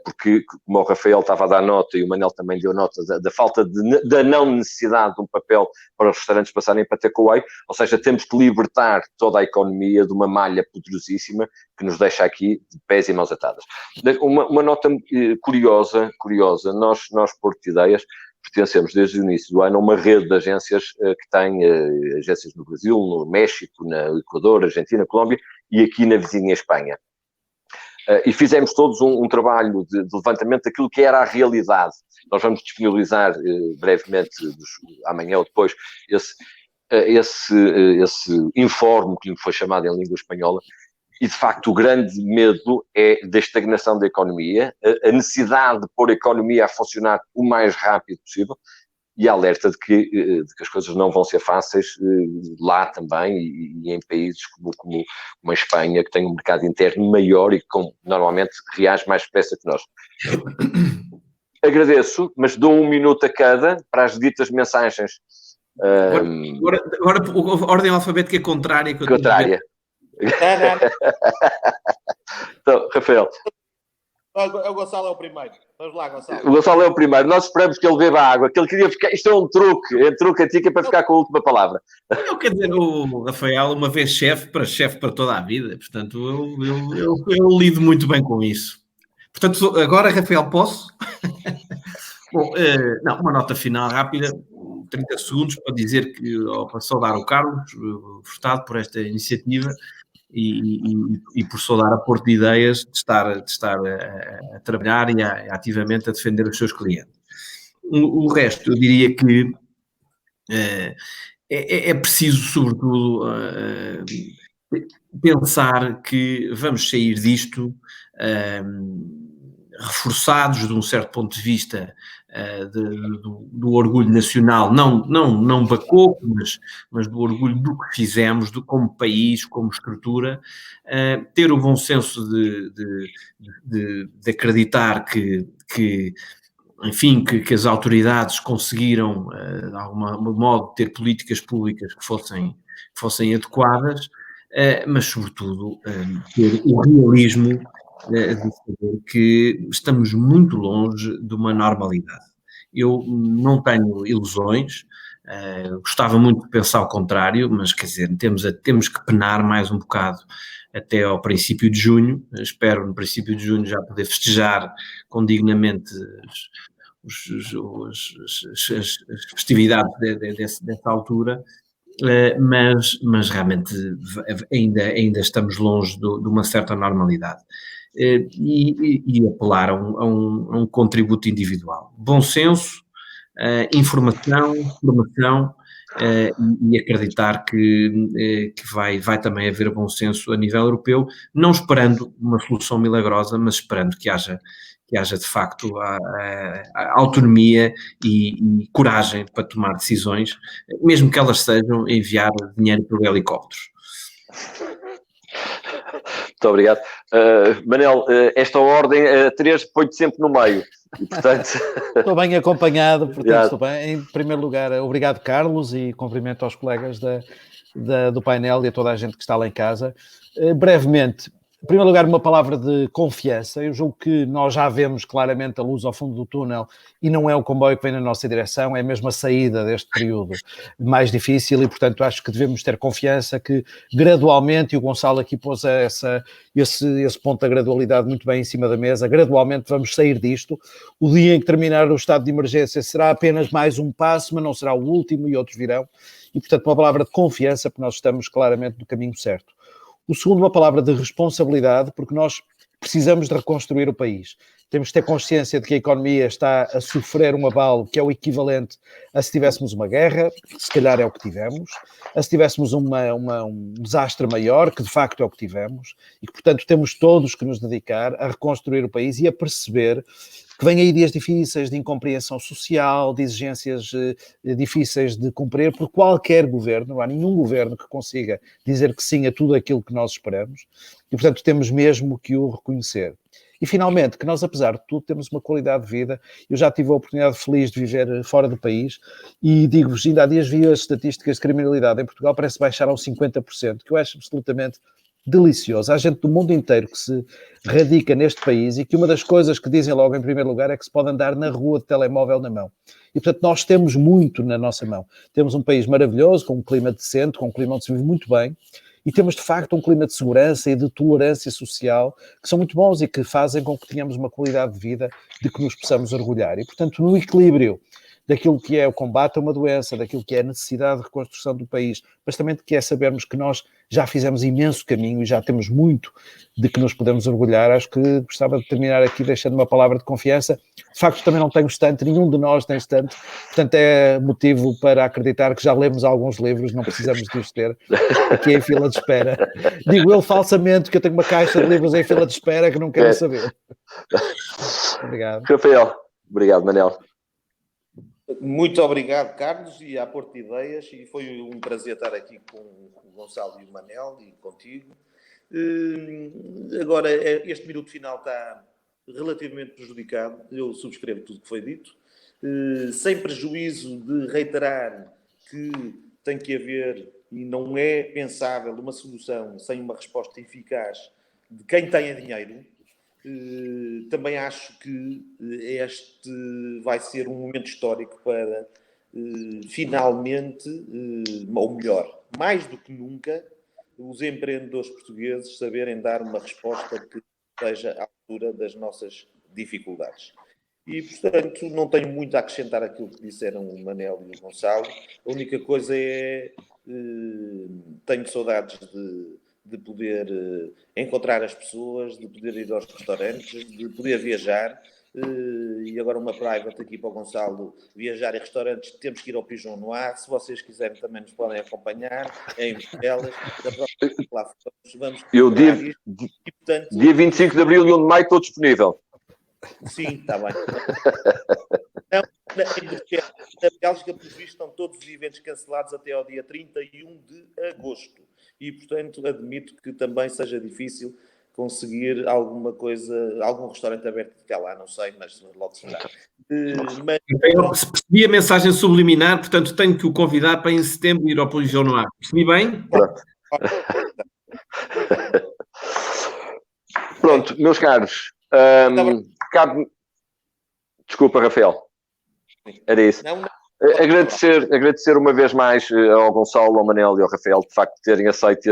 Speaker 1: Porque, como o Rafael estava a dar nota e o Manel também deu nota da falta da não necessidade de um papel para os restaurantes passarem para takeaway, ou seja, temos que libertar toda a economia de uma malha poderosíssima que nos deixa aqui de pés e mãos atadas. Uma nota curiosa, nós Porto de Ideias, pertencemos desde o início do ano a uma rede de agências que tem agências no Brasil, no México, no Equador, Argentina, Colômbia e aqui na vizinha Espanha. E fizemos todos um trabalho de levantamento daquilo que era a realidade. Nós vamos disponibilizar brevemente, amanhã ou depois, esse informe que lhe foi chamado em língua espanhola. E, de facto, o grande medo é da estagnação da economia, a necessidade de pôr a economia a funcionar o mais rápido possível e a alerta de que as coisas não vão ser fáceis lá também e em países como a Espanha, que tem um mercado interno maior e que normalmente reage mais depressa que nós. Agradeço, mas dou 1 minuto a cada para as ditas mensagens.
Speaker 2: Agora a ordem alfabética é contrária.
Speaker 1: Contrária. Então, Rafael.
Speaker 3: O Gonçalo é o primeiro. Vamos lá, Gonçalo.
Speaker 1: O Gonçalo é o primeiro. Nós esperamos que ele beba água, que ele queria ficar... Isto é um truque antigo para ficar com a última palavra.
Speaker 2: Eu quero dizer, o Rafael, uma vez chefe para toda a vida. Portanto, eu lido muito bem com isso. Portanto, agora, Rafael, posso? Bom, uma nota final rápida, 30 segundos, para dizer que, para saudar o Carlos Furtado por esta iniciativa e por saudar a Porto de Ideias de estar a trabalhar e ativamente a defender os seus clientes. O resto, eu diria que é preciso, sobretudo, pensar que vamos sair disto reforçados de um certo ponto de vista do orgulho nacional, não bacoco, mas do orgulho do que fizemos, como país, como estrutura, ter o bom senso de acreditar que enfim, que as autoridades conseguiram, de algum modo, ter políticas públicas que fossem adequadas, mas, sobretudo, ter o realismo de saber que estamos muito longe de uma normalidade. Eu não tenho ilusões, gostava muito de pensar o contrário, mas, quer dizer, temos que penar mais um bocado até ao princípio de junho. Espero, no princípio de junho, já poder festejar condignamente as festividades dessa altura mas realmente ainda estamos longe de uma certa normalidade. E apelar a um contributo individual. Bom senso, informação, formação, e acreditar que vai também haver bom senso a nível europeu, não esperando uma solução milagrosa, mas esperando que haja de facto a autonomia e coragem para tomar decisões, mesmo que elas sejam enviar dinheiro por helicópteros.
Speaker 1: Muito obrigado. Manel, esta ordem, 3 põe-te sempre no meio. E, portanto...
Speaker 4: Estou bem acompanhado, portanto estou bem. Em primeiro lugar, obrigado, Carlos, e cumprimento aos colegas do painel e a toda a gente que está lá em casa. Brevemente, em primeiro lugar, uma palavra de confiança. Eu julgo que nós já vemos claramente a luz ao fundo do túnel e não é o comboio que vem na nossa direção, é mesmo a saída deste período mais difícil e, portanto, acho que devemos ter confiança que gradualmente, e o Gonçalo aqui pôs esse ponto da gradualidade muito bem em cima da mesa, gradualmente vamos sair disto. O dia em que terminar o estado de emergência será apenas mais um passo, mas não será o último e outros virão. E, portanto, uma palavra de confiança, porque nós estamos claramente no caminho certo. O segundo, uma palavra de responsabilidade, porque nós precisamos de reconstruir o país. Temos de ter consciência de que a economia está a sofrer um abalo que é o equivalente a se tivéssemos uma guerra, que se calhar é o que tivemos, a se tivéssemos um desastre maior, que de facto é o que tivemos, e que, portanto, temos todos que nos dedicar a reconstruir o país e a perceber que vêm aí dias difíceis de incompreensão social, de exigências difíceis de cumprir por qualquer governo. Não há nenhum governo que consiga dizer que sim a tudo aquilo que nós esperamos e, portanto, temos mesmo que o reconhecer. E, finalmente, que nós, apesar de tudo, temos uma qualidade de vida. Eu já tive a oportunidade feliz de viver fora do país e digo-vos, ainda há dias vi as estatísticas de criminalidade em Portugal, parece baixar aos 50%, que eu acho absolutamente delicioso. Há gente do mundo inteiro que se radica neste país e que uma das coisas que dizem logo em primeiro lugar é que se pode andar na rua de telemóvel na mão. E, portanto, nós temos muito na nossa mão. Temos um país maravilhoso, com um clima decente, com um clima onde se vive muito bem, e temos, de facto, um clima de segurança e de tolerância social que são muito bons e que fazem com que tenhamos uma qualidade de vida de que nos possamos orgulhar. E, portanto, no equilíbrio daquilo que é o combate a uma doença, daquilo que é a necessidade de reconstrução do país, mas também de que é sabermos que nós já fizemos imenso caminho e já temos muito de que nos podemos orgulhar. Acho que gostava de terminar aqui deixando uma palavra de confiança. De facto, também não tenho estante, nenhum de nós tem estante, portanto é motivo para acreditar que já lemos alguns livros, não precisamos de os ter aqui em fila de espera. Digo eu falsamente que eu tenho uma caixa de livros em fila de espera que não quero saber. Obrigado.
Speaker 1: Rafael, obrigado, Manel.
Speaker 3: Muito obrigado, Carlos, e à Porto de Ideias, e foi um prazer estar aqui com o Gonçalo e o Manel e contigo. Agora, este minuto final está relativamente prejudicado, eu subscrevo tudo o que foi dito, sem prejuízo de reiterar que tem que haver, e não é pensável, uma solução sem uma resposta eficaz de quem tenha dinheiro. Também acho que este vai ser um momento histórico para finalmente, ou melhor, mais do que nunca, os empreendedores portugueses saberem dar uma resposta que esteja à altura das nossas dificuldades. E, portanto, não tenho muito a acrescentar aquilo que disseram o Manel e o Gonçalo. A única coisa é tenho saudades de poder encontrar as pessoas, de poder ir aos restaurantes, de poder viajar. E agora uma private aqui para o Gonçalo, viajar em restaurantes, temos que ir ao Pigeon Noir. Se vocês quiserem também nos podem acompanhar em Bruxelas. Lá vamos
Speaker 1: eu dia,
Speaker 3: e, portanto,
Speaker 1: dia 25 de Abril e 1 de Maio estou disponível.
Speaker 3: Sim, está bem. Não, na Bélgica, por visto, estão todos os eventos cancelados até ao dia 31 de agosto. E, portanto, admito que também seja difícil conseguir alguma coisa, algum restaurante aberto até lá, não sei, mas logo se verá.
Speaker 2: Eu percebi a mensagem subliminar, portanto tenho que o convidar para em setembro ir ao Pigeon Noir. Percebi bem?
Speaker 1: Pronto, meus caros. Desculpa, Rafael. Era isso. Agradecer uma vez mais ao Gonçalo, ao Manel e ao Rafael, de facto, terem aceito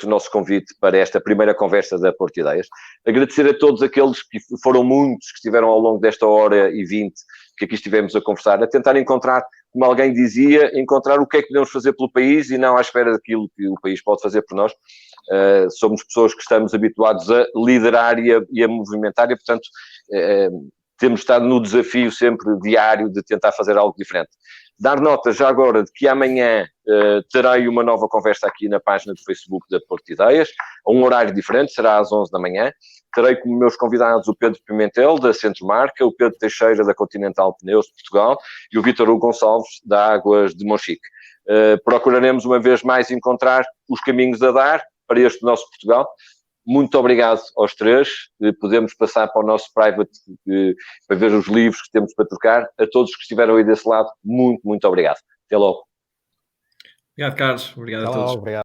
Speaker 1: o nosso convite para esta primeira conversa da Porto de Ideias. Agradecer a todos aqueles que foram muitos, que estiveram ao longo desta hora e 20, que aqui estivemos a conversar, a tentar encontrar como alguém dizia, encontrar o que é que podemos fazer pelo país e não à espera daquilo que o país pode fazer por nós. Somos pessoas que estamos habituados a liderar e a movimentar e, portanto, temos estado no desafio sempre diário de tentar fazer algo diferente. Dar nota já agora de que amanhã terei uma nova conversa aqui na página do Facebook da Porto Ideias, a um horário diferente, será às 11 da manhã. Terei como meus convidados o Pedro Pimentel, da Centro Marca, o Pedro Teixeira, da Continental Pneus de Portugal, e o Vítor Hugo Gonçalves, da Águas de Monchique. Procuraremos uma vez mais encontrar os caminhos a dar para este nosso Portugal. Muito obrigado aos três. Podemos passar para o nosso private para ver os livros que temos para trocar. A todos que estiveram aí desse lado, muito, muito obrigado. Até logo.
Speaker 2: Obrigado, Carlos. Obrigado a todos.
Speaker 4: Obrigado.